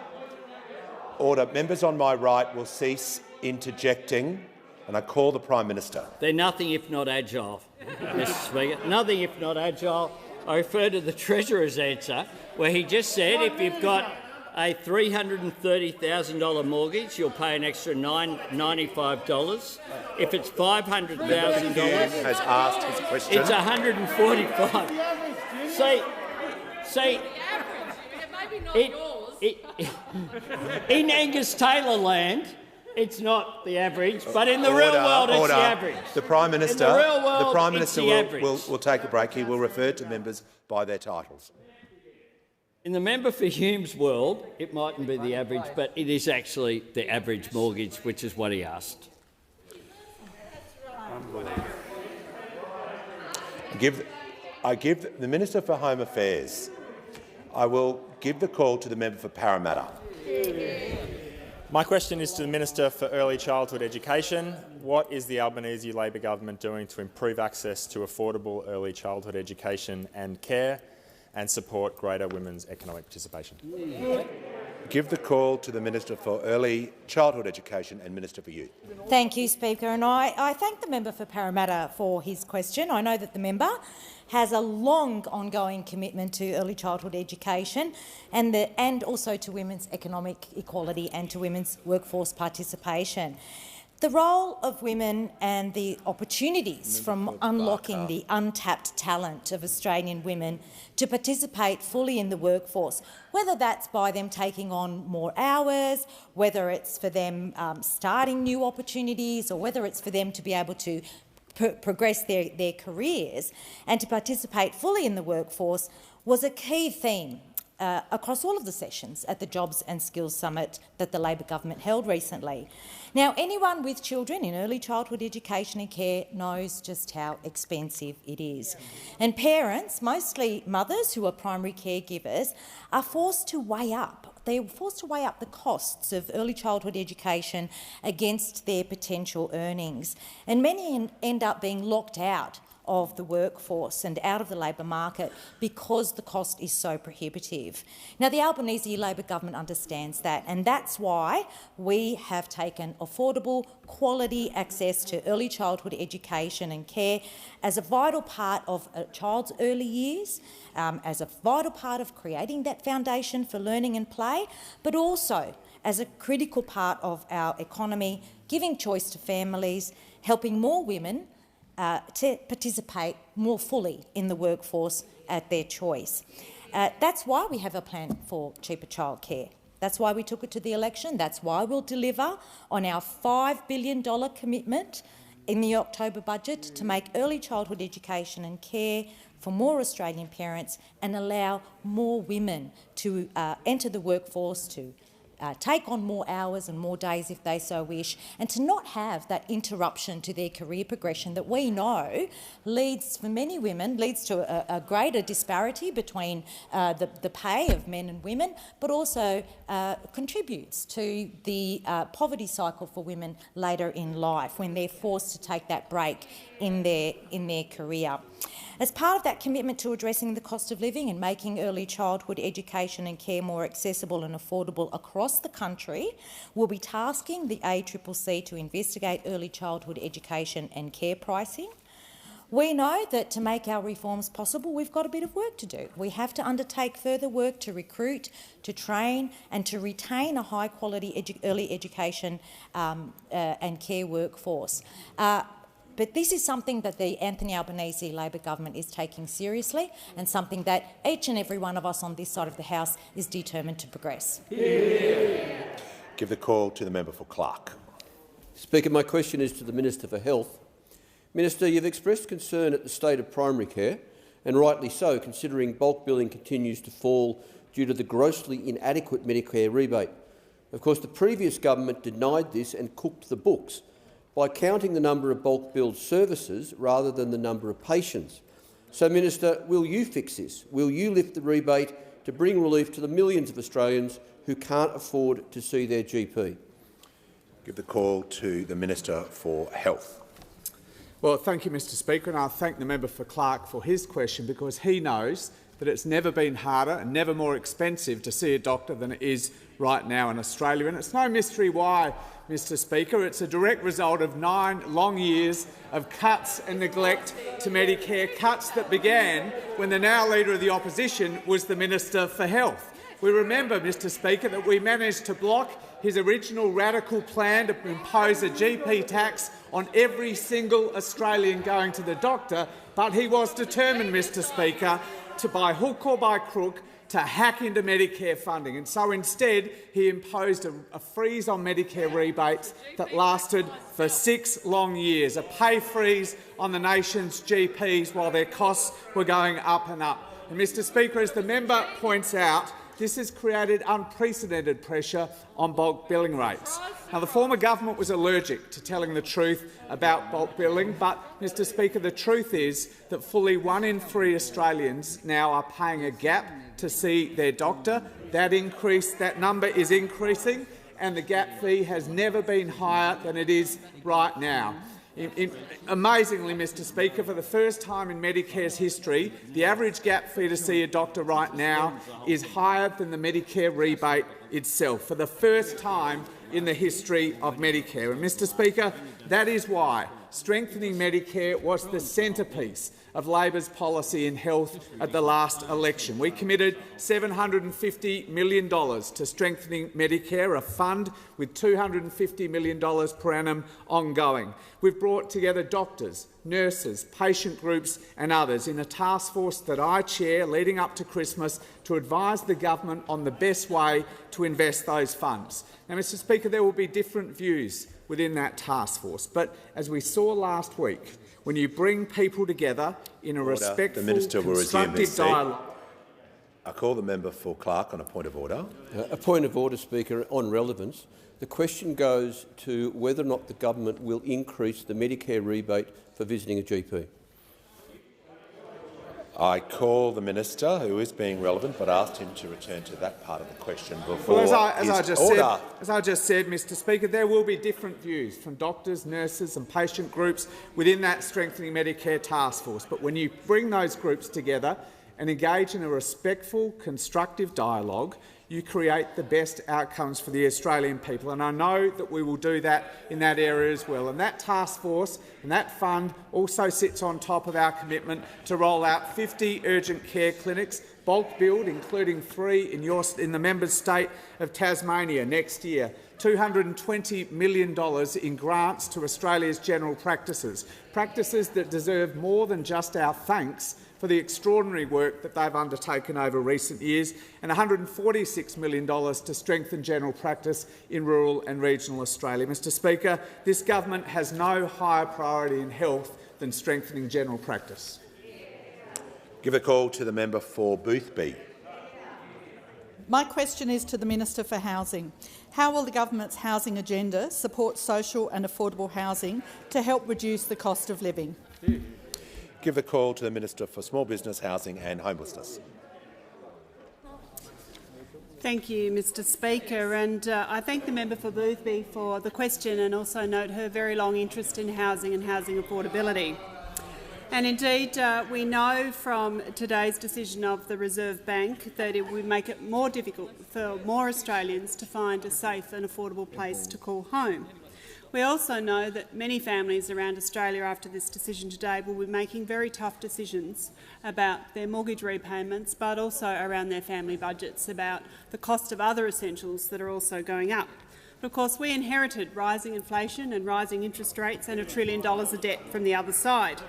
Order. Members on my right will cease interjecting, and I call the Prime Minister. They're nothing if not agile, Mr Speaker. Nothing if not agile. I refer to the Treasurer's answer, where he just said if you've got a $330,000 mortgage, you'll pay an extra $95. If it's $500,000, has asked his question. It's $145. See, in Angus Taylor land, it's not the average, but in the real world, it's the average. The Prime Minister, in the real world, the Prime Minister will take a break. He will refer to members by their titles. In the member for Hume's world, it mightn't be the average, but it is actually the average mortgage, which is what he asked. I give the Minister for Home Affairs. I will give the call to the member for Parramatta. My question is to the Minister for Early Childhood Education. What is the Albanese Labor government doing to improve access to affordable early childhood education and care and support greater women's economic participation? Give the call to the Minister for Early Childhood Education and Minister for Youth. Thank you, Speaker. And I thank the member for Parramatta for his question. I know that the member has a long ongoing commitment to early childhood education and also to women's economic equality and to women's workforce participation. The role of women and the opportunities from unlocking the untapped talent of Australian women to participate fully in the workforce, whether that's by them taking on more hours, whether it's for them starting new opportunities, or whether it's for them to be able to progress their careers and to participate fully in the workforce, was a key theme across all of the sessions at the Jobs and Skills Summit that the Labor government held recently. Now, anyone with children in early childhood education and care knows just how expensive it is. And parents, mostly mothers who are primary caregivers, are forced to weigh up. They're forced to weigh up the costs of early childhood education against their potential earnings. And many end up being locked out of the workforce and out of the labour market because the cost is so prohibitive. Now, the Albanese Labor government understands that, and that's why we have taken affordable, quality access to early childhood education and care as a vital part of a child's early years, as a vital part of creating that foundation for learning and play, but also as a critical part of our economy, giving choice to families, helping more women to participate more fully in the workforce at their choice. That's why we have a plan for cheaper childcare. That's why we took it to the election. That's why we'll deliver on our $5 billion commitment in the October budget to make early childhood education and care for more Australian parents and allow more women to enter the workforce, to take on more hours and more days if they so wish, and to not have that interruption to their career progression that we know leads, for many women, leads to a greater disparity between the pay of men and women, but also contributes to the poverty cycle for women later in life when they're forced to take that break in their career. As part of that commitment to addressing the cost of living and making early childhood education and care more accessible and affordable across the country, we'll be tasking the ACCC to investigate early childhood education and care pricing. We know that to make our reforms possible, we've got a bit of work to do. We have to undertake further work to recruit, to train and to retain a high-quality early education and care workforce. But this is something that the Anthony Albanese Labor government is taking seriously and something that each and every one of us on this side of the House is determined to progress. Give the call to the member for Clark. Speaker, my question is to the Minister for Health. Minister, you've expressed concern at the state of primary care, and rightly so, considering bulk billing continues to fall due to the grossly inadequate Medicare rebate. Of course, the previous government denied this and cooked the books by counting the number of bulk billed services rather than the number of patients. So, Minister, will you fix this? Will you lift the rebate to bring relief to the millions of Australians who can't afford to see their GP? Give the call to the Minister for Health. Well, thank you, Mr Speaker, and I thank the member for Clark for his question, because he knows that it's never been harder and never more expensive to see a doctor than it is right now in Australia. And it's no mystery why, Mr Speaker. It's a direct result of 9 long years of cuts and neglect to Medicare, cuts that began when the now Leader of the Opposition was the Minister for Health. We remember, Mr Speaker, that we managed to block his original radical plan to impose a GP tax on every single Australian going to the doctor, but he was determined, Mr Speaker, to by hook or by crook to hack into Medicare funding. And so instead he imposed a freeze on Medicare rebates that lasted for 6 long years, a pay freeze on the nation's GPs while their costs were going up and up. And, Mr Speaker, as the member points out, this has created unprecedented pressure on bulk billing rates. Now, the former government was allergic to telling the truth about bulk billing, but, Mr Speaker, the truth is that fully 1 in 3 Australians now are paying a gap to see their doctor. That number is increasing, and the gap fee has never been higher than it is right now. Amazingly, Mr Speaker, for the first time in Medicare's history, the average gap fee to see a doctor right now is higher than the Medicare rebate itself, for the first time in the history of Medicare. And, Mr Speaker, that is why strengthening Medicare was the centrepiece of Labor's policy in health at the last election. We committed $750 million to strengthening Medicare, a fund with $250 million per annum ongoing. We've brought together doctors, nurses, patient groups and others in a task force that I chair leading up to Christmas to advise the government on the best way to invest those funds. Now, Mr Speaker, there will be different views within that task force, but as we saw last week, when you bring people together in a respectful, constructive dialogue— I call the member for Clark on a point of order. A point of order, Speaker, on relevance. The question goes to whether or not the government will increase the Medicare rebate for visiting a GP. I call the minister, who is being relevant, but asked him to return to that part of the question before as I just said, Mr Speaker, there will be different views from doctors, nurses and patient groups within that Strengthening Medicare task force. But when you bring those groups together and engage in a respectful, constructive dialogue, you create the best outcomes for the Australian people. And I know that we will do that in that area as well. And that task force and that fund also sits on top of our commitment to roll out 50 urgent care clinics, bulk billed, including 3 in the member state of Tasmania next year, $220 million in grants to Australia's general practices, practices that deserve more than just our thanks for the extraordinary work that they've undertaken over recent years, and $146 million to strengthen general practice in rural and regional Australia. Mr Speaker, this government has no higher priority in health than strengthening general practice. Give a call to the member for Boothby. My question is to the Minister for Housing. How will the government's housing agenda support social and affordable housing to help reduce the cost of living? Give the call to the Minister for Small Business, Housing and Homelessness. Thank you, Mr Speaker, and I thank the member for Boothby for the question and also note her very long interest in housing and housing affordability. And indeed, we know from today's decision of the Reserve Bank that it would make it more difficult for more Australians to find a safe and affordable place to call home. We also know that many families around Australia after this decision today will be making very tough decisions about their mortgage repayments, but also around their family budgets, about the cost of other essentials that are also going up. But of course, we inherited rising inflation and rising interest rates and $1 trillion of debt from the other side.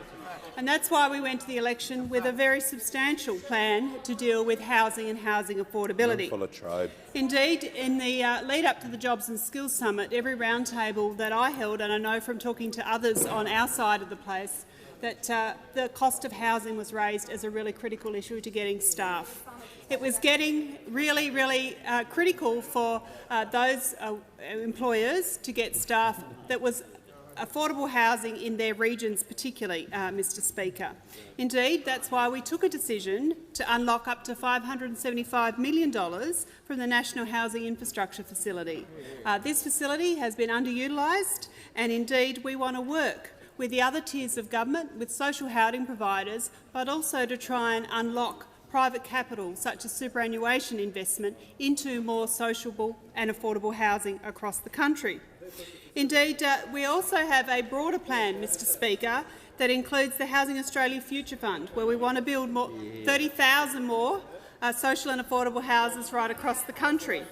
And that's why we went to the election with a very substantial plan to deal with housing and housing affordability. Indeed, in the lead-up to the Jobs and Skills Summit, every roundtable that I held, and I know from talking to others on our side of the place, that the cost of housing was raised as a really critical issue to getting staff. It was getting really critical for those employers to get staff that was affordable housing in their regions particularly, Mr Speaker. Indeed, that's why we took a decision to unlock up to $575 million from the National Housing Infrastructure Facility. This facility has been underutilised, and indeed we want to work with the other tiers of government, with social housing providers, but also to try and unlock private capital, such as superannuation investment, into more sociable and affordable housing across the country. Indeed, we also have a broader plan, Mr Speaker, that includes the Housing Australia Future Fund, where we want to build 30,000 more social and affordable houses right across the country.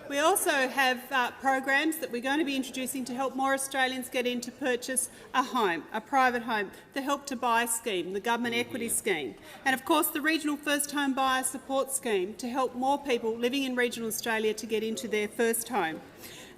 We also have programs that we're going to be introducing to help more Australians get in to purchase a home, a private home, the Help to Buy scheme, the Government Equity Scheme, and of course the Regional First Home Buyer Support Scheme to help more people living in regional Australia to get into their first home.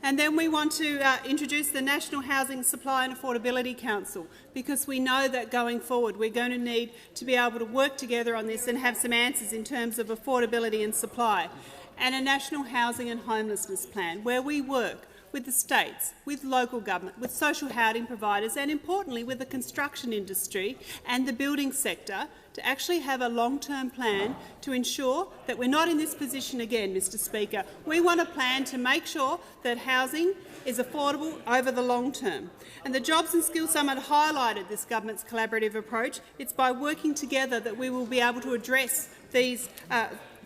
And then we want to introduce the National Housing Supply and Affordability Council, because we know that going forward we're going to need to be able to work together on this and have some answers in terms of affordability and supply. And a National Housing and Homelessness Plan, where we work with the states, with local government, with social housing providers and, importantly, with the construction industry and the building sector to actually have a long-term plan to ensure that we're not in this position again, Mr Speaker. We want a plan to make sure that housing is affordable over the long term. And the Jobs and Skills Summit highlighted this government's collaborative approach. It's by working together that we will be able to address these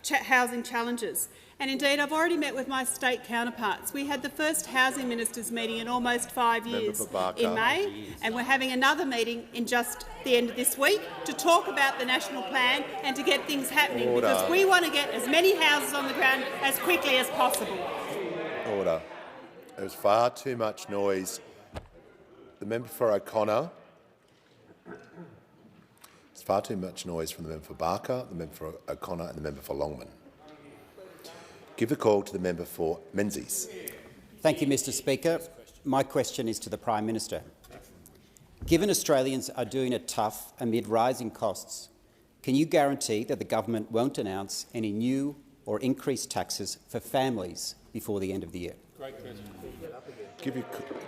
housing challenges. And indeed, I've already met with my state counterparts. We had the first housing ministers' meeting in almost 5 years in May, and we're having another meeting in just the end of this week to talk about the national plan and to get things happening, because we want to get as many houses on the ground as quickly as possible. Order. There's far too much noise. The member for O'Connor. There's far too much noise from the member for Barker, the member for O'Connor and the member for Longman. Give the call to the member for Menzies. Thank you, Mr Speaker. My question is to the Prime Minister. Given Australians are doing it tough amid rising costs, can you guarantee that the government won't announce any new or increased taxes for families before the end of the year? Great question.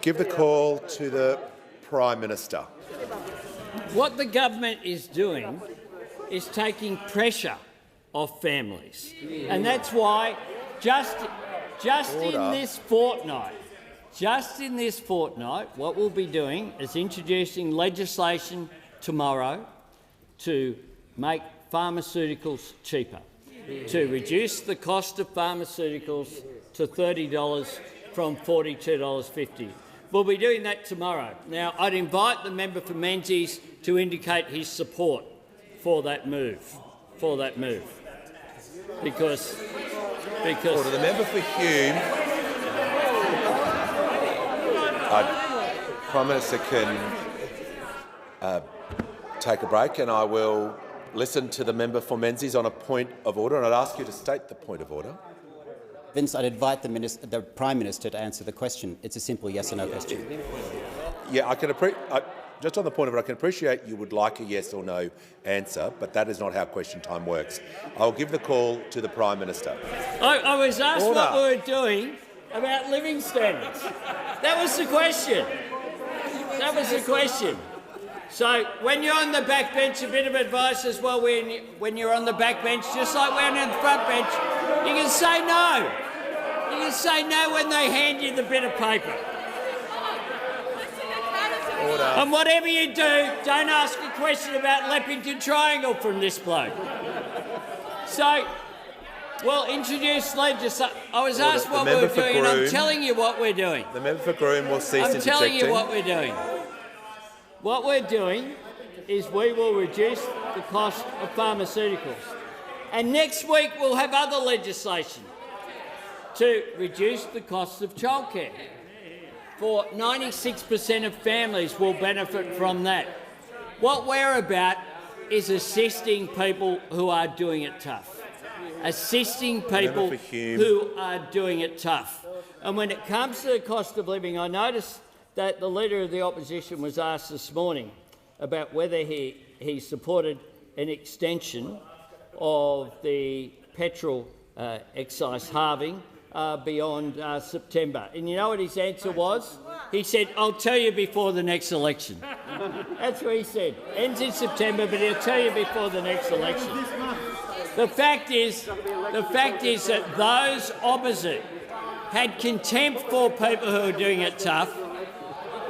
Give the call to the Prime Minister. What the government is doing is taking pressure off families, and that's why just in this fortnight, what we'll be doing is introducing legislation tomorrow to make pharmaceuticals cheaper, to reduce the cost of pharmaceuticals to $30 from $42.50. We'll be doing that tomorrow. Now, I'd invite the member for Menzies to indicate his support for that move. Because Order. The member for Hume. Prime Minister can take a break, and I will listen to the member for Menzies on a point of order, and I'd ask you to state the point of order. Vince, I'd invite the Prime Minister to answer the question. It's a simple yes or no question. Yeah, I can just on the point of it, I can appreciate you would like a yes or no answer, but that is not how question time works. I'll give the call to the Prime Minister. I was asked what we were doing about living standards. That was the question. So when you're on the back bench, a bit of advice as well, when you're on the back bench, just like when you're on the front bench, you can say no. You can say no when they hand you the bit of paper. Order. And whatever you do, don't ask a question about Leppington Triangle from this bloke. So Well, introduce legislation. I was asked what we were doing, and I'm telling you what we're doing. The member for Groom will cease interjecting. I'm telling you what we're doing. What we're doing is we will reduce the cost of pharmaceuticals. And next week we'll have other legislation to reduce the cost of childcare. For 96% of families will benefit from that. What we're about is assisting people who are doing it tough. Assisting people who are doing it tough. And when it comes to the cost of living, I noticed that the Leader of the Opposition was asked this morning about whether he supported an extension of the petrol excise halving beyond September. And you know what his answer was? He said, "I'll tell you before the next election." That's what he said. Ends in September, but he'll tell you before the next election. The fact is that those opposite had contempt for people who are doing it tough.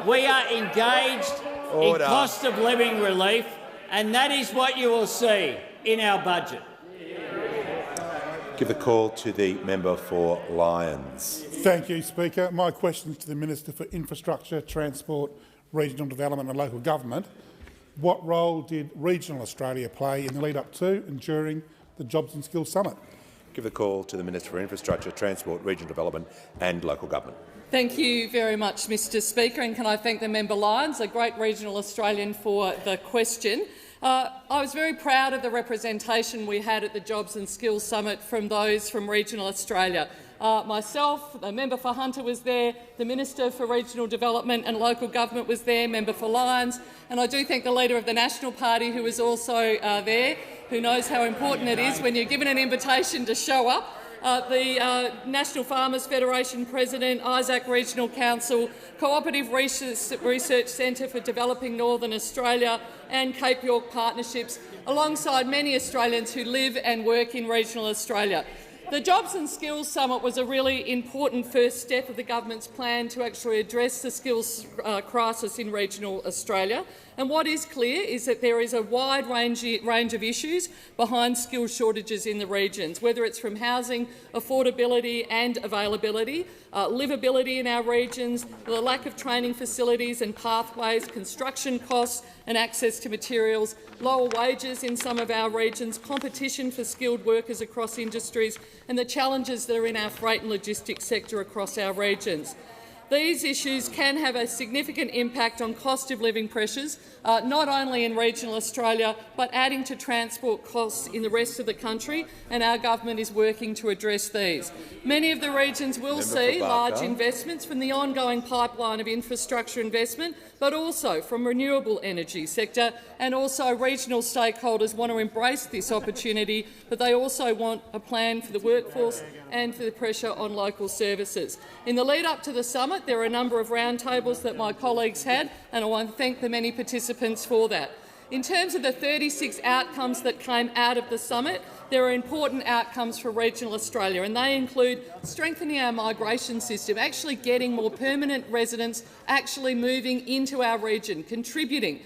We are engaged in cost of living relief, and that is what you will see in our budget. Give the call to the member for Lyons. Thank you, Speaker. My question is to the Minister for Infrastructure, Transport, Regional Development and Local Government. What role did regional Australia play in the lead-up to and during the Jobs and Skills Summit? Give the call to the Minister for Infrastructure, Transport, Regional Development and Local Government. Thank you very much, Mr Speaker, and can I thank the member Lyons, a great regional Australian, for the question. I was very proud of the representation we had at the Jobs and Skills Summit from those from regional Australia. Myself, the member for Hunter was there, the Minister for Regional Development and Local Government was there, member for Lyons, and I do thank the Leader of the National Party who was also there, who knows how important it is when you're given an invitation to show up. The National Farmers Federation President, Isaac Regional Council, Cooperative Research Centre for Developing Northern Australia and Cape York Partnerships, alongside many Australians who live and work in regional Australia. The Jobs and Skills Summit was a really important first step of the government's plan to actually address the skills crisis in regional Australia. And what is clear is that there is a wide range of issues behind skills shortages in the regions, whether it's from housing, affordability and availability, livability in our regions, the lack of training facilities and pathways, construction costs and access to materials, lower wages in some of our regions, competition for skilled workers across industries and the challenges that are in our freight and logistics sector across our regions. These issues can have a significant impact on cost of living pressures, not only in regional Australia, but adding to transport costs in the rest of the country, and our government is working to address these. Many of the regions will see large investments from the ongoing pipeline of infrastructure investment, but also from renewable energy sector, and also regional stakeholders want to embrace this opportunity, but they also want a plan for the workforce and for the pressure on local services. In the lead-up to the summit, there are a number of roundtables that my colleagues had, and I want to thank the many participants for that. In terms of the 36 outcomes that came out of the summit, there are important outcomes for regional Australia, and they include strengthening our migration system, actually getting more permanent residents actually moving into our region, contributing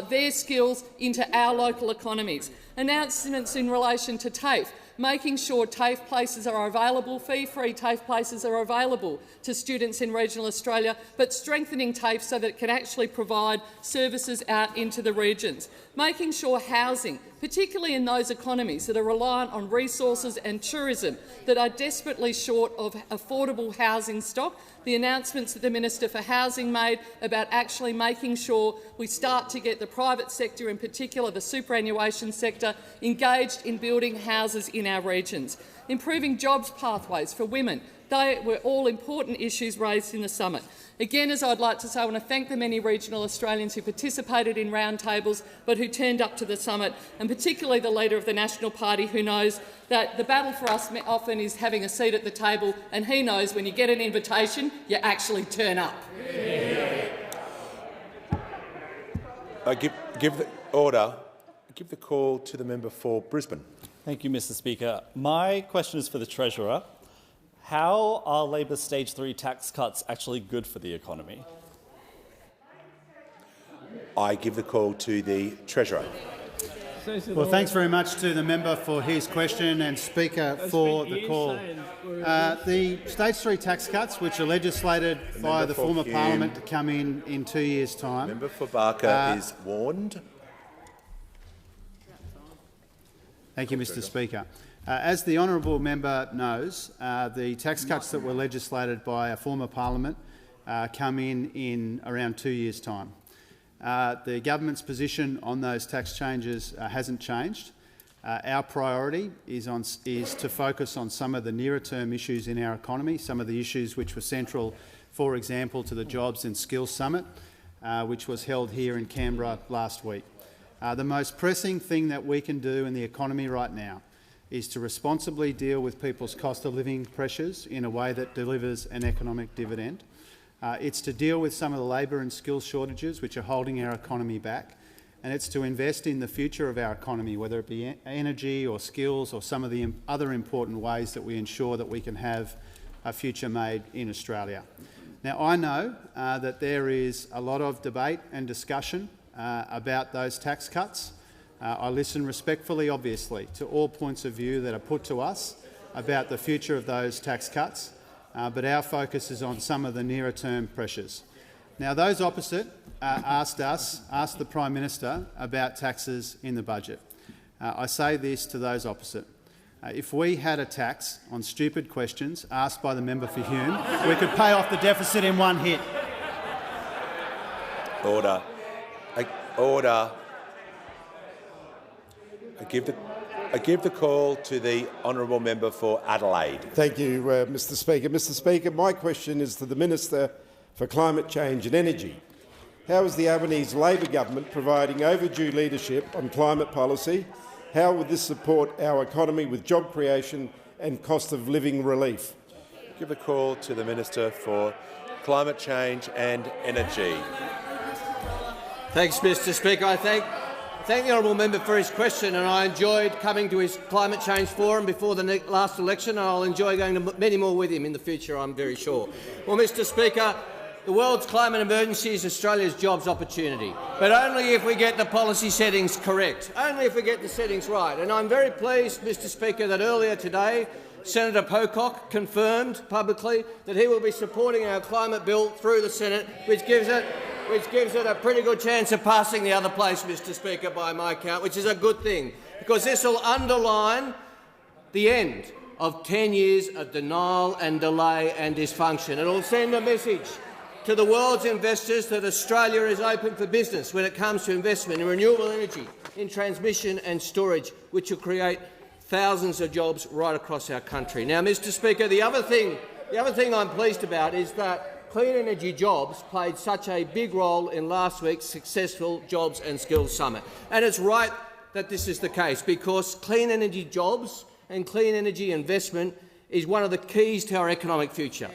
their skills into our local economies. Announcements in relation to TAFE, making sure TAFE places are available, fee-free TAFE places are available to students in regional Australia, but strengthening TAFE so that it can actually provide services out into the regions. Making sure housing, particularly in those economies that are reliant on resources and tourism that are desperately short of affordable housing stock, the announcements that the Minister for Housing made about actually making sure we start to get the private sector, in particular the superannuation sector, engaged in building houses in our regions. Improving jobs pathways for women. They were all important issues raised in the summit. Again, as I'd like to say, I want to thank the many regional Australians who participated in roundtables but who turned up to the summit, and particularly the Leader of the National Party, who knows that the battle for us often is having a seat at the table, and he knows when you get an invitation, you actually turn up. Give the call to the member for Brisbane. Thank you, Mr Speaker. My question is for the Treasurer. How are Labor's Stage 3 tax cuts actually good for the economy? I give the call to the Treasurer. Well, thanks very much to the member for his question and Speaker for the call. The Stage 3 tax cuts, which are legislated by the former parliament to come in 2 years' time. Member for Barker is warned. Thank you, Mr. Speaker. As the honourable member knows, the tax cuts that were legislated by a former parliament come in around 2 years' time. The government's position on those tax changes hasn't changed. Our priority is to focus on some of the nearer-term issues in our economy, some of the issues which were central, for example, to the Jobs and Skills Summit, which was held here in Canberra last week. The most pressing thing that we can do in the economy right now is to responsibly deal with people's cost of living pressures in a way that delivers an economic dividend. It's to deal with some of the labour and skills shortages which are holding our economy back, and it's to invest in the future of our economy, whether it be energy or skills or some of the other important ways that we ensure that we can have a future made in Australia. Now, I know that there is a lot of debate and discussion about those tax cuts. I listen respectfully, obviously, to all points of view that are put to us about the future of those tax cuts. But our focus is on some of the nearer-term pressures. Now, those opposite asked the Prime Minister about taxes in the budget. I say this to those opposite. If we had a tax on stupid questions asked by the member for Hume, we could pay off the deficit in one hit. Order. Order. I give the call to the honourable member for Adelaide. Thank you, Mr. Speaker. Mr. Speaker, my question is to the Minister for Climate Change and Energy. How is the Albanese Labor government providing overdue leadership on climate policy? How will this support our economy with job creation and cost of living relief? Give the call to the Minister for Climate Change and Energy. Thanks, Mr. Speaker. I thank the honourable member for his question, and I enjoyed coming to his climate change forum before the last election, and I'll enjoy going to many more with him in the future, I'm very sure. Well, Mr. Speaker, the world's climate emergency is Australia's jobs opportunity, but only if we get the policy settings correct, only if we get the settings right. And I'm very pleased, Mr. Speaker, that earlier today Senator Pocock confirmed publicly that he will be supporting our climate bill through the Senate, which gives it a pretty good chance of passing the other place, Mr. Speaker, by my count, which is a good thing, because this will underline the end of 10 years of denial and delay and dysfunction. It will send a message to the world's investors that Australia is open for business when it comes to investment in renewable energy, in transmission and storage, which will create thousands of jobs right across our country. Now, Mr. Speaker, the other thing I'm pleased about is that clean energy jobs played such a big role in last week's successful Jobs and Skills Summit. And it's right that this is the case, because clean energy jobs and clean energy investment is one of the keys to our economic future.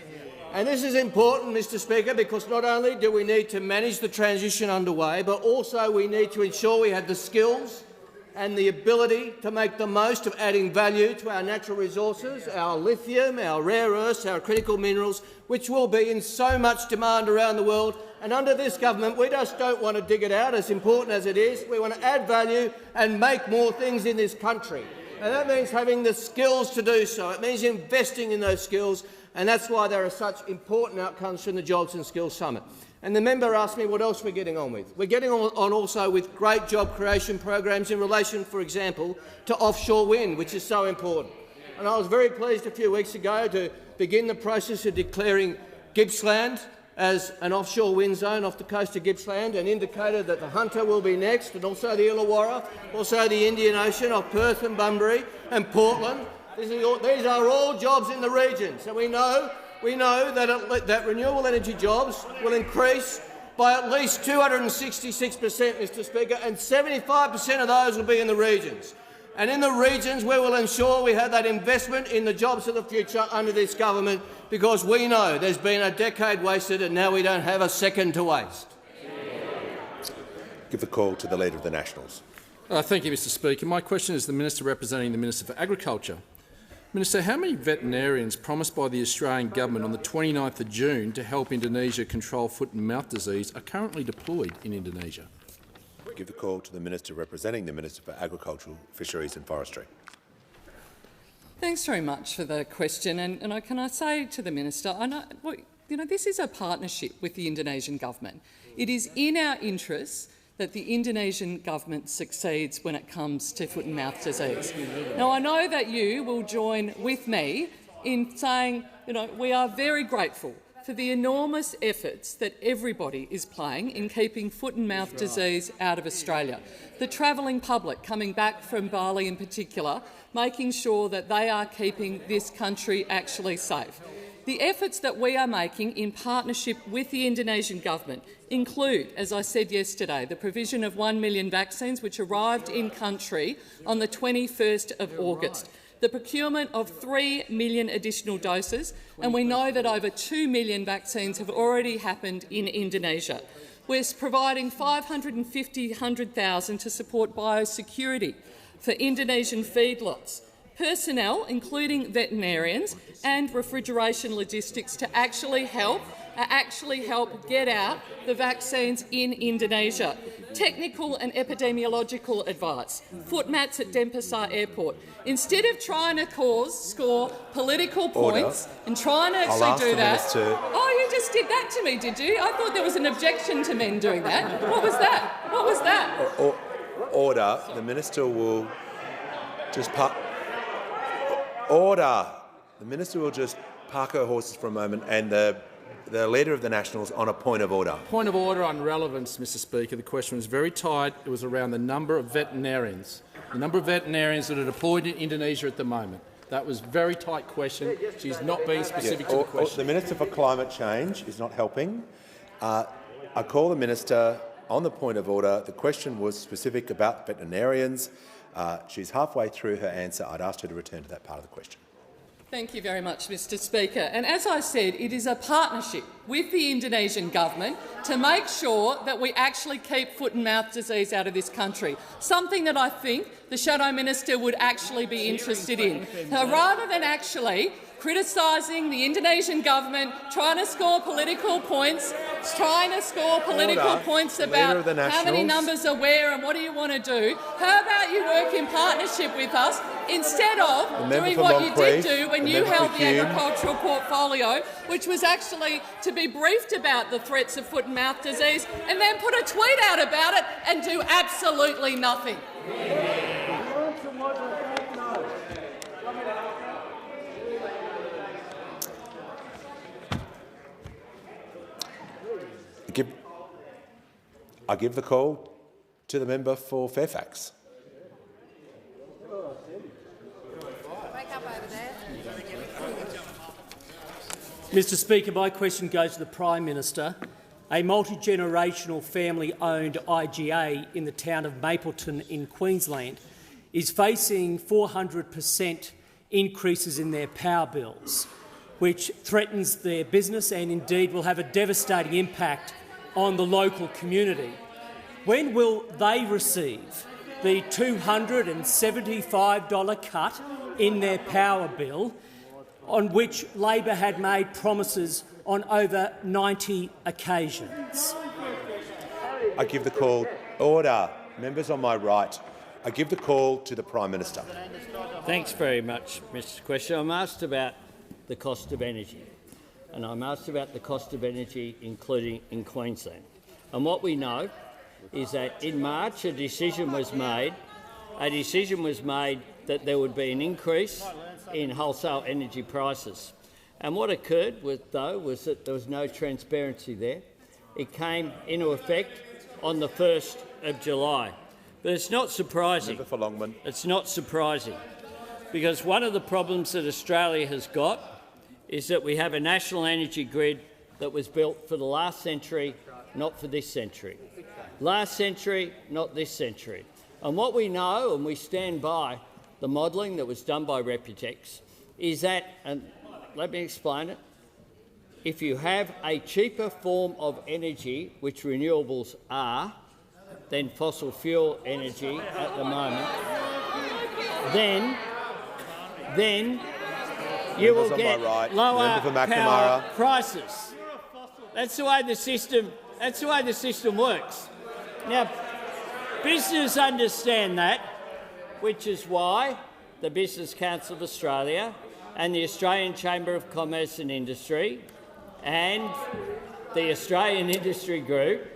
And this is important, Mr. Speaker, because not only do we need to manage the transition underway, but also we need to ensure we have the skills and the ability to make the most of adding value to our natural resources, our lithium, our rare earths, our critical minerals, which will be in so much demand around the world. And under this government, we just don't want to dig it out, as important as it is. We want to add value and make more things in this country. And that means having the skills to do so. It means investing in those skills, and that's why there are such important outcomes from the Jobs and Skills Summit. And the member asked me what else we're getting on with. We're getting on also with great job creation programs in relation, for example, to offshore wind, which is so important. And I was very pleased a few weeks ago to begin the process of declaring Gippsland as an offshore wind zone off the coast of Gippsland, and indicated that the Hunter will be next, and also the Illawarra, also the Indian Ocean off Perth and Bunbury and Portland. These are all jobs in the region. So we know that renewable energy jobs will increase by at least 266%, Mr. Speaker, and 75% of those will be in the regions. And in the regions, we will ensure we have that investment in the jobs of the future under this government, because we know there's been a decade wasted and now we don't have a second to waste. Give the call to the Leader of the Nationals. Thank you, Mr. Speaker. My question is to the Minister representing the Minister for Agriculture. Minister, how many veterinarians promised by the Australian government on the 29th of June to help Indonesia control foot and mouth disease are currently deployed in Indonesia? Give the call to the Minister representing the Minister for Agriculture, Fisheries and Forestry. Thanks very much for the question. And can I say to the Minister, I know, this is a partnership with the Indonesian government. It is in our interests that the Indonesian government succeeds when it comes to foot and mouth disease. Now, I know that you will join with me in saying, we are very grateful for the enormous efforts that everybody is playing in keeping foot and mouth disease out of Australia. The travelling public coming back from Bali in particular, making sure that they are keeping this country actually safe. The efforts that we are making in partnership with the Indonesian government include, as I said yesterday, the provision of 1 million vaccines which arrived in country on the 21st of August, the procurement of 3 million additional doses, and we know that over 2 million vaccines have already happened in Indonesia. We're providing 550,000 to support biosecurity for Indonesian feedlots, personnel, including veterinarians and refrigeration logistics, to actually help get out the vaccines in Indonesia. Technical and epidemiological advice, foot mats at Denpasar Airport. Instead of trying to score political points and trying to actually do that— Oh, you just did that to me, did you? I thought there was an objection to men doing that. What was that? What was that? Order. The Minister will just Order. The Minister will just park her horses for a moment, and the Leader of the Nationals on a point of order. Point of order on relevance, Mr Speaker. The question was very tight. It was around the number of veterinarians. The number of veterinarians that are deployed in Indonesia at the moment. That was a very tight question. She's not being specific to the question. The Minister for Climate Change is not helping. I call the Minister on the point of order. The question was specific about veterinarians. She's halfway through her answer. I'd asked her to return to that part of the question. Thank you very much, Mr Speaker. And as I said, it is a partnership with the Indonesian government to make sure that we actually keep foot and mouth disease out of this country, something that I think the Shadow Minister would actually be interested in. Rather than actually criticising the Indonesian government, trying to score political points, about how many numbers are where and what do you want to do. How about you work in partnership with us instead of doing what you did do when you held the agricultural portfolio, which was actually to be briefed about the threats of foot and mouth disease and then put a tweet out about it and do absolutely nothing. I give the call to the member for Fairfax. Mr Speaker, my question goes to the Prime Minister. A multi-generational family-owned IGA in the town of Mapleton in Queensland is facing 400% increases in their power bills, which threatens their business and indeed will have a devastating impact on the local community. When will they receive the $275 cut in their power bill, on which Labor had made promises on over 90 occasions? I give the call. Order. Members on my right. I give the call to the Prime Minister. Thanks very much, Mr Question. I'm asked about the cost of energy, and I'm asked about the cost of energy including in Queensland. And what we know is that in March a decision was made that there would be an increase in wholesale energy prices. And what occurred was that there was no transparency there. It came into effect on the 1st of July. But it's not surprising. Member for Longman. It's not surprising, because one of the problems that Australia has got is that we have a national energy grid that was built for the last century, not for this century. Last century, not this century. And what we know, and we stand by the modelling that was done by Reputex, is that, and let me explain it, if you have a cheaper form of energy, which renewables are, than fossil fuel energy at the moment, then you will get lower power prices. That's the way the system works. Now, Business understand that, which is why the Business Council of Australia and the Australian Chamber of Commerce and Industry and the Australian Industry Group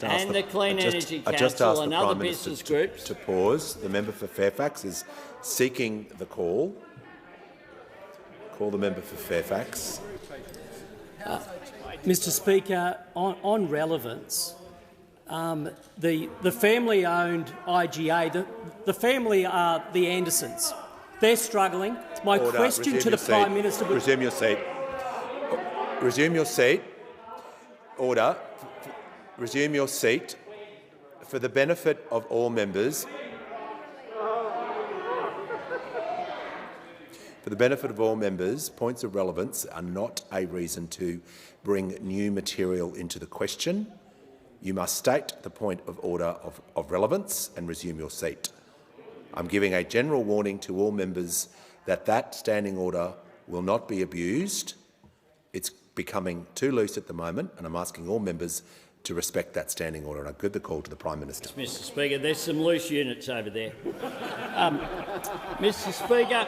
and the Clean Energy Council and other business groups to pause. The member for Fairfax is seeking the call. Call the member for Fairfax. Mr Speaker, on relevance, the family-owned IGA, the family are the Andersons. They're struggling. My question to the Prime Minister... Resume your seat. Resume your seat. Order. Resume your seat. For the benefit of all members, points of relevance are not a reason to bring new material into the question. You must state the point of order of relevance and resume your seat. I'm giving a general warning to all members that standing order will not be abused. It's becoming too loose at the moment, and I'm asking all members to respect that standing order. And I give the call to the Prime Minister. Mr Speaker, there's some loose units over there. Mr Speaker.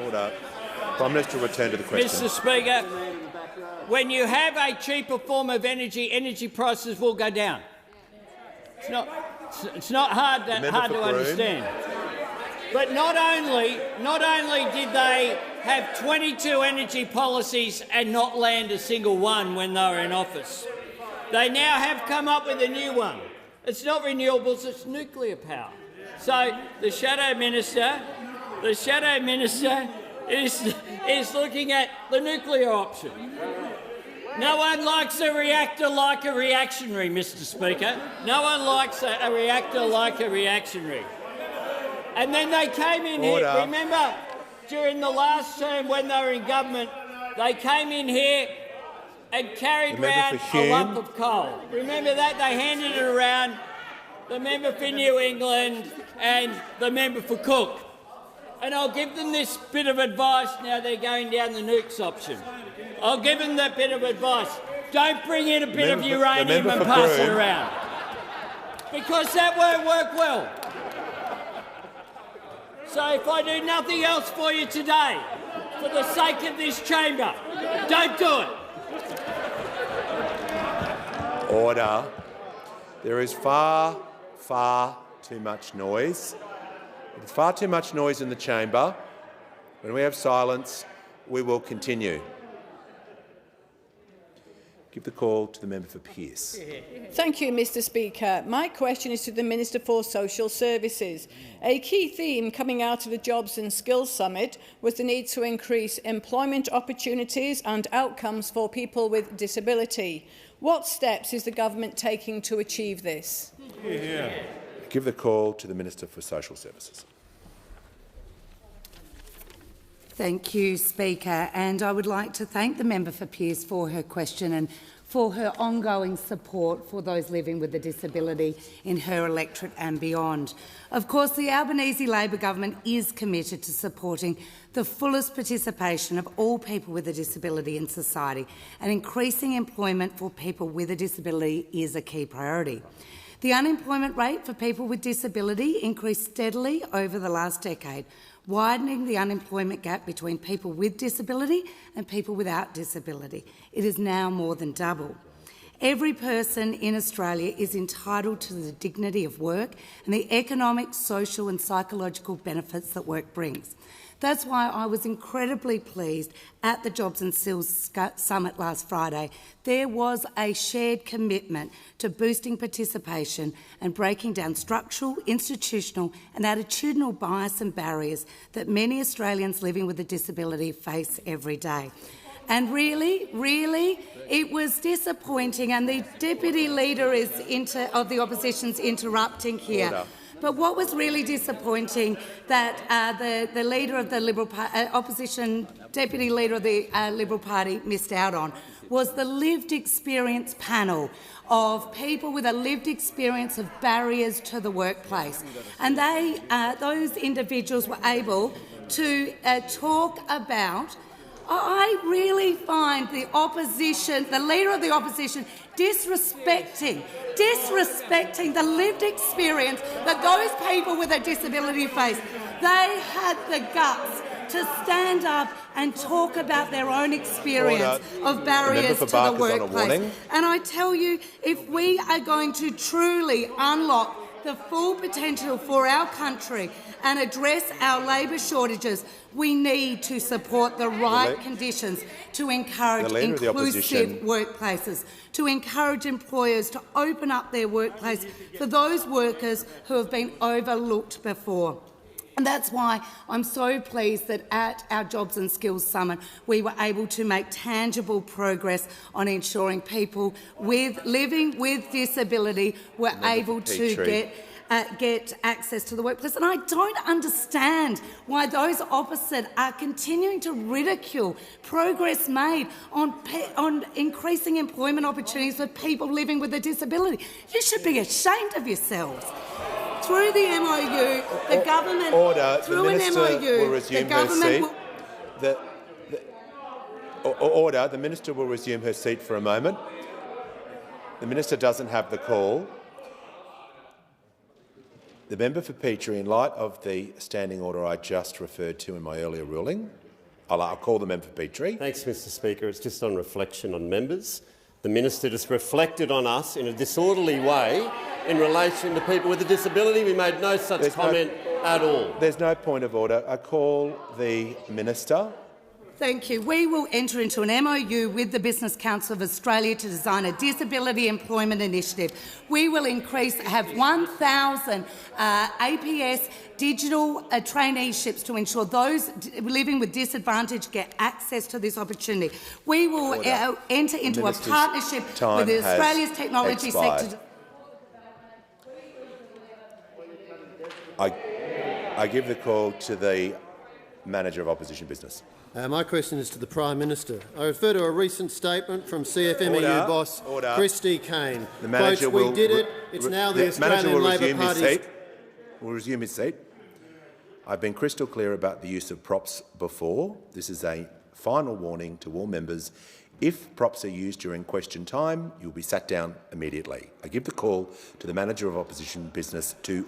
Order. Prime Minister will return to the question. Mr Speaker, when you have a cheaper form of energy, energy prices will go down. It's not hard to understand. But not only did they have 22 energy policies and not land a single one when they were in office, they now have come up with a new one. It's not renewables, it's nuclear power. So the Shadow Minister is looking at the nuclear option. No one likes a reactor like a reactionary, Mr Speaker. No one likes a reactor like a reactionary. And then they came in here, remember, during the last term when they were in government, they came in here and carried around a lump of coal. Remember that? They handed it around, the member for New England and the member for Cook. And I'll give them this bit of advice now they're going down the nukes option. I'll give them that bit of advice. Don't bring in a bit of uranium and pass it around, because that won't work well. So if I do nothing else for you today, for the sake of this chamber, don't do it. Order. There is far too much noise. There's far too much noise in the chamber. When we have silence, we will continue. Give the call to the member for Pearce. Thank you, Mr Speaker. My question is to the Minister for Social Services. A key theme coming out of the Jobs and Skills Summit was the need to increase employment opportunities and outcomes for people with disability. What steps is the government taking to achieve this? Give the call to the Minister for Social Services. Thank you, Speaker, and I would like to thank the member for Pearce for her question and for her ongoing support for those living with a disability in her electorate and beyond. Of course, the Albanese Labor government is committed to supporting the fullest participation of all people with a disability in society, and increasing employment for people with a disability is a key priority. The unemployment rate for people with disability increased steadily over the last decade, widening the unemployment gap between people with disability and people without disability. It is now more than double. Every person in Australia is entitled to the dignity of work and the economic, social and psychological benefits that work brings. That's why I was incredibly pleased at the Jobs and Skills Summit last Friday. There was a shared commitment to boosting participation and breaking down structural, institutional and attitudinal bias and barriers that many Australians living with a disability face every day. And really, it was disappointing, and the Deputy Leader of the Opposition's interrupting here. Order. But what was really disappointing that the leader of the Liberal Opposition, Deputy Leader of the Liberal Party missed out on was the lived experience panel of people with a lived experience of barriers to the workplace. And those individuals were able to talk about I really find the opposition, the Leader of the Opposition, disrespecting the lived experience that those people with a disability face. They had the guts to stand up and talk about their own experience of barriers to the workplace. And I tell you, if we are going to truly unlock the full potential for our country and address our labour shortages, we need to support the right conditions to encourage inclusive workplaces, to encourage employers to open up their workplace for those workers who have been overlooked before. And that's why I'm so pleased that at our Jobs and Skills Summit we were able to make tangible progress on ensuring people living with disability were able to get access to the workplace. And I don't understand why those opposite are continuing to ridicule progress made on increasing employment opportunities for people living with a disability. You should be ashamed of yourselves. Through the MOU, the government... Order. Through the Minister an MOU, will resume her seat. Order. The Minister will resume her seat for a moment. The Minister doesn't have the call. The member for Petrie, in light of the standing order I just referred to in my earlier ruling, I'll call the member for Petrie. Thanks, Mr Speaker. It's just on reflection on members. The Minister just reflected on us in a disorderly way in relation to people with a disability. We made no such comment at all. There's no point of order. I call the Minister. Thank you. We will enter into an MOU with the Business Council of Australia to design a disability employment initiative. We will have 1,000 APS digital traineeships to ensure those living with disadvantage get access to this opportunity. We will enter into a partnership with Australia's technology sector. I give the call to the Manager of Opposition Business. My question is to the Prime Minister. I refer to a recent statement from CFMEU boss Christy Kane. The manager Quotes, "We did it. It's now the Australian Labor Party's..." Will resume his seat. I've been crystal clear about the use of props before. This is a final warning to all members. If props are used during question time, you'll be sat down immediately. I give the call to the Manager of Opposition Business to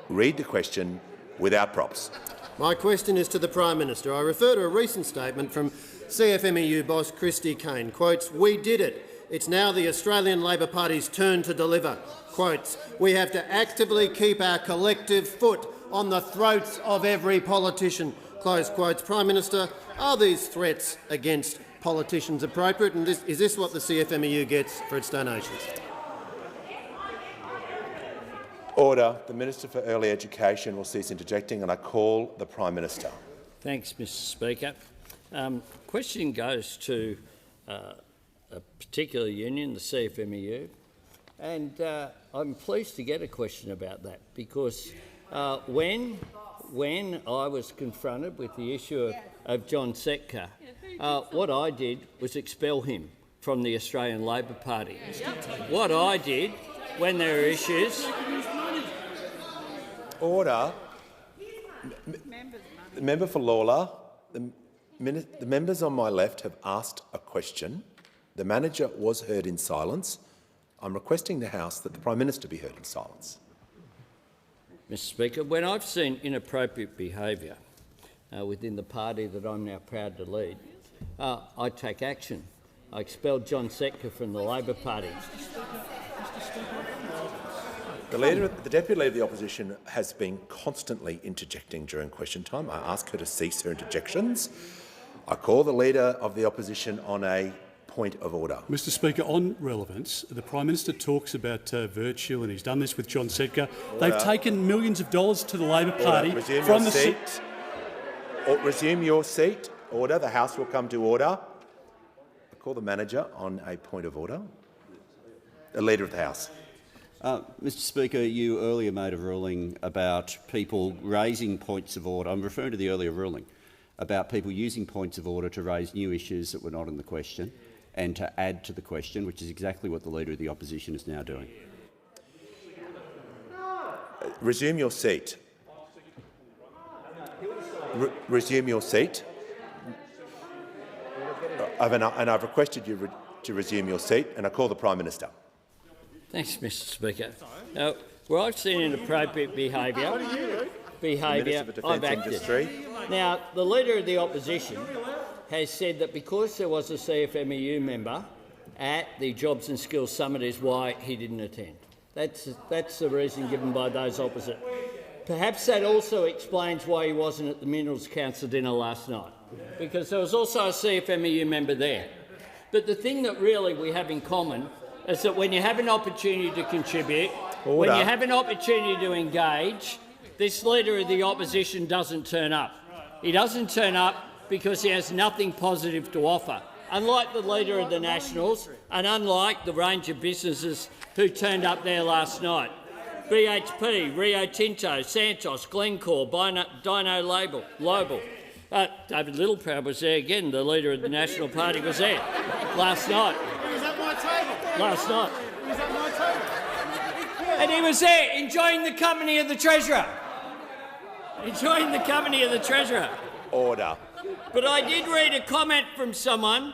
read the question without props. My question is to the Prime Minister. I refer to a recent statement from CFMEU boss Christy Kane. Quotes, "We did it. It's now the Australian Labor Party's turn to deliver." Quotes, "We have to actively keep our collective foot on the throats of every politician." Close quotes. Prime Minister, are these threats against politicians appropriate? And is this what the CFMEU gets for its donations? Order. The Minister for Early Education will cease interjecting, and I call the Prime Minister. Thanks, Mr Speaker. Question goes to a particular union, the CFMEU, and I'm pleased to get a question about that because when I was confronted with the issue of John Setka, what I did was expel him from the Australian Labor Party. What I did when there are issues... Order. The member for Lawler, the members on my left have asked a question. The manager was heard in silence. I'm requesting the House that the Prime Minister be heard in silence. Mr Speaker, when I've seen inappropriate behaviour within the party that I'm now proud to lead, I take action. I expelled John Setka from the Labor Party. The Deputy Leader of the Opposition has been constantly interjecting during question time. I ask her to cease her interjections. I call the Leader of the Opposition on a point of order. Mr Speaker, on relevance, the Prime Minister talks about virtue, and he's done this with John Setka. They've taken millions of dollars to the Labor Party from the seat. Resume your seat. Order. The House will come to order. I call the Manager on a point of order. The Leader of the House. Mr Speaker, you earlier made a ruling about people raising points of order. I'm referring to the earlier ruling about people using points of order to raise new issues that were not in the question and to add to the question, which is exactly what the Leader of the Opposition is now doing. Resume your seat. Resume your seat. I've requested you to resume your seat, and I call the Prime Minister. Thanks, Mr. Speaker. Now, where I've seen inappropriate behaviour, I've acted. Now, the Leader of the Opposition has said that because there was a CFMEU member at the Jobs and Skills Summit is why he didn't attend. That's the reason given by those opposite. Perhaps that also explains why he wasn't at the Minerals Council dinner last night, because there was also a CFMEU member there. But the thing that really we have in common is that when you have an opportunity to contribute, when you have an opportunity to engage, this Leader of the Opposition doesn't turn up. He doesn't turn up because he has nothing positive to offer, unlike the Leader of the Nationals and unlike the range of businesses who turned up there last night. BHP, Rio Tinto, Santos, Glencore, Dyno Global. David Littleproud was there again. The Leader of the National Party was there last night. He was at my table. Last night. He was at my table. And he was there enjoying the company of the Treasurer. Enjoying the company of the Treasurer. Order. But I did read a comment from someone,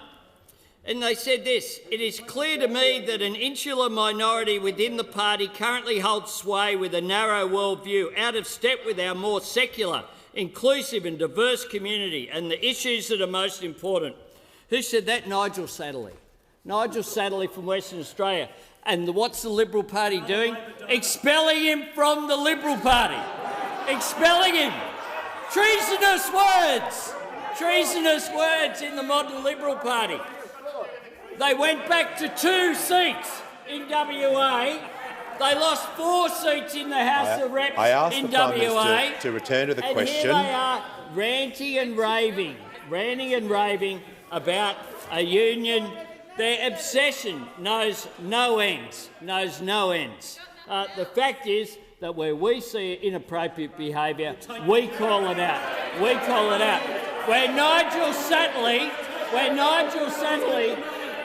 and they said this: "It is clear to me that an insular minority within the party currently holds sway with a narrow worldview, out of step with our more secular, inclusive and diverse community and the issues that are most important." Who said that? Nigel Satterley. Nigel Satterley from Western Australia. And what's the Liberal Party doing? Expelling him from the Liberal Party. Expelling him. Treasonous words. Treasonous words in the modern Liberal Party. They went back to 2 seats in WA. They lost 4 seats in the House of Reps in WA. Prime Minister to return to the question. And here they are ranting and raving about a union. Their obsession knows no ends. The fact is that where we see inappropriate behaviour, we call it out. We call it out. Where Nigel Satterley,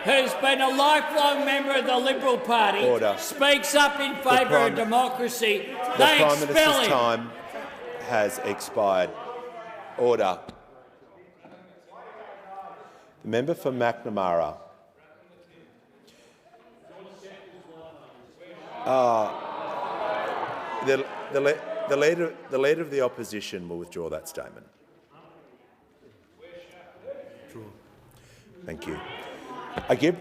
who's been a lifelong member of the Liberal Party, speaks up in favour of democracy, they expel him. The Prime Minister's time has expired. Order. The member for McNamara. The Leader of the Opposition will withdraw that statement. Thank you. I give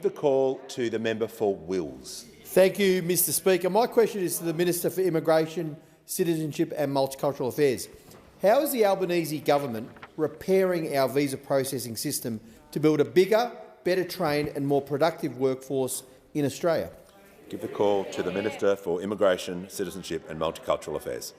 the call to the member for Wills. Thank you, Mr. Speaker. My question is to the Minister for Immigration, Citizenship and Multicultural Affairs. How is the Albanese government repairing our visa processing system to build a bigger, better trained and more productive workforce in Australia? Give the call to the Minister for Immigration, Citizenship and Multicultural Affairs.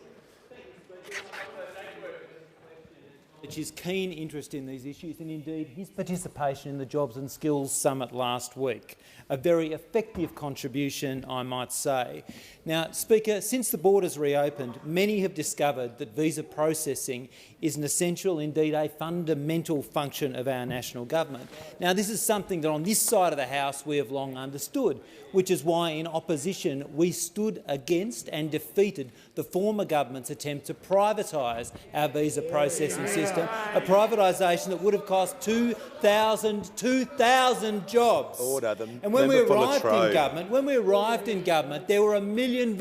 His keen interest in these issues and indeed his participation in the Jobs and Skills Summit last week. A very effective contribution, I might say. Now, Speaker, since the borders reopened, many have discovered that visa processing is an essential, indeed a fundamental function of our national government. Now, this is something that on this side of the House we have long understood, which is why in opposition we stood against and defeated the former government's attempt to privatise our visa processing system, a privatisation that would have cost 2,000 jobs. Order. And when we arrived in government, there were 1 million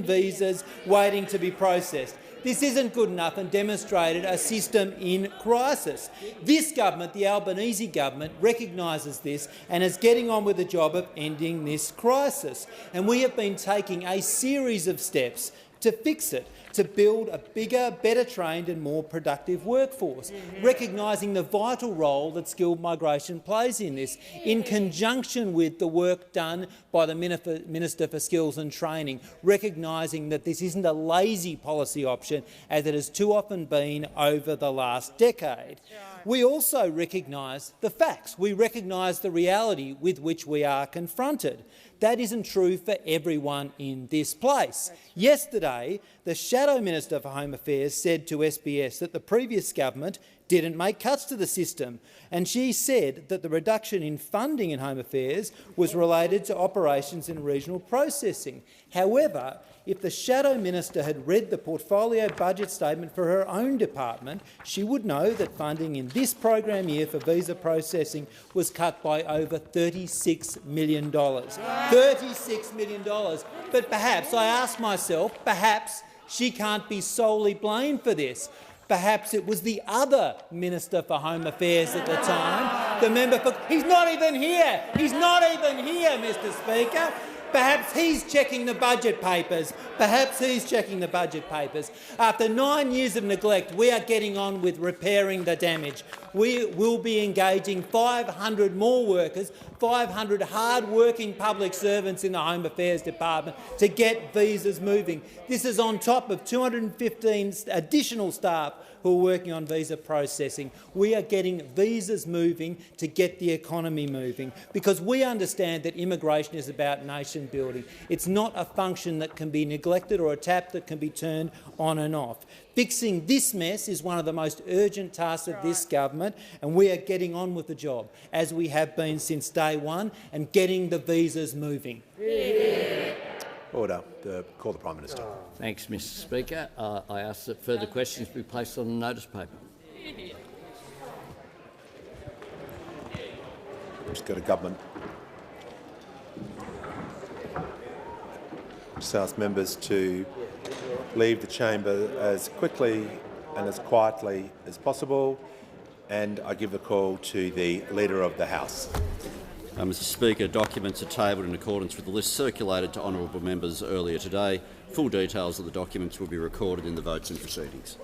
visas waiting to be processed. This isn't good enough and demonstrated a system in crisis. This government, the Albanese government, recognises this and is getting on with the job of ending this crisis. And we have been taking a series of steps to fix it, to build a bigger, better trained and more productive workforce, recognising the vital role that skilled migration plays in this, in conjunction with the work done by the Minister for Skills and Training, recognising that this isn't a lazy policy option as it has too often been over the last decade. We also recognise the facts. We recognise the reality with which we are confronted. That isn't true for everyone in this place. Yesterday, the Shadow Minister for Home Affairs said to SBS that the previous government didn't make cuts to the system, and she said that the reduction in funding in Home Affairs was related to operations and regional processing. However, if the Shadow Minister had read the portfolio budget statement for her own department, she would know that funding in this program year for visa processing was cut by over $36 million. $36 million. But perhaps, I ask myself, perhaps she can't be solely blamed for this. Perhaps it was the other Minister for Home Affairs at the time, the member for— He's not even here! He's not even here, Mr Speaker! Perhaps he's checking the budget papers. Perhaps he's checking the budget papers. After 9 years of neglect, we are getting on with repairing the damage. We will be engaging 500 more workers, 500 hard-working public servants in the Home Affairs Department to get visas moving. This is on top of 215 additional staff who are working on visa processing. We are getting visas moving to get the economy moving, because we understand that immigration is about nation building. It's not a function that can be neglected or a tap that can be turned on and off. Fixing this mess is one of the most urgent tasks of this government, and we are getting on with the job, as we have been since day one, and getting the visas moving. Order. Call the Prime Minister. Thanks, Mr Speaker. I ask that further questions be placed on the notice paper. Just go to government. Just ask members to leave the chamber as quickly and as quietly as possible, and I give the call to the Leader of the House. Mr Speaker, documents are tabled in accordance with the list circulated to honourable members earlier today. Full details of the documents will be recorded in the votes and proceedings.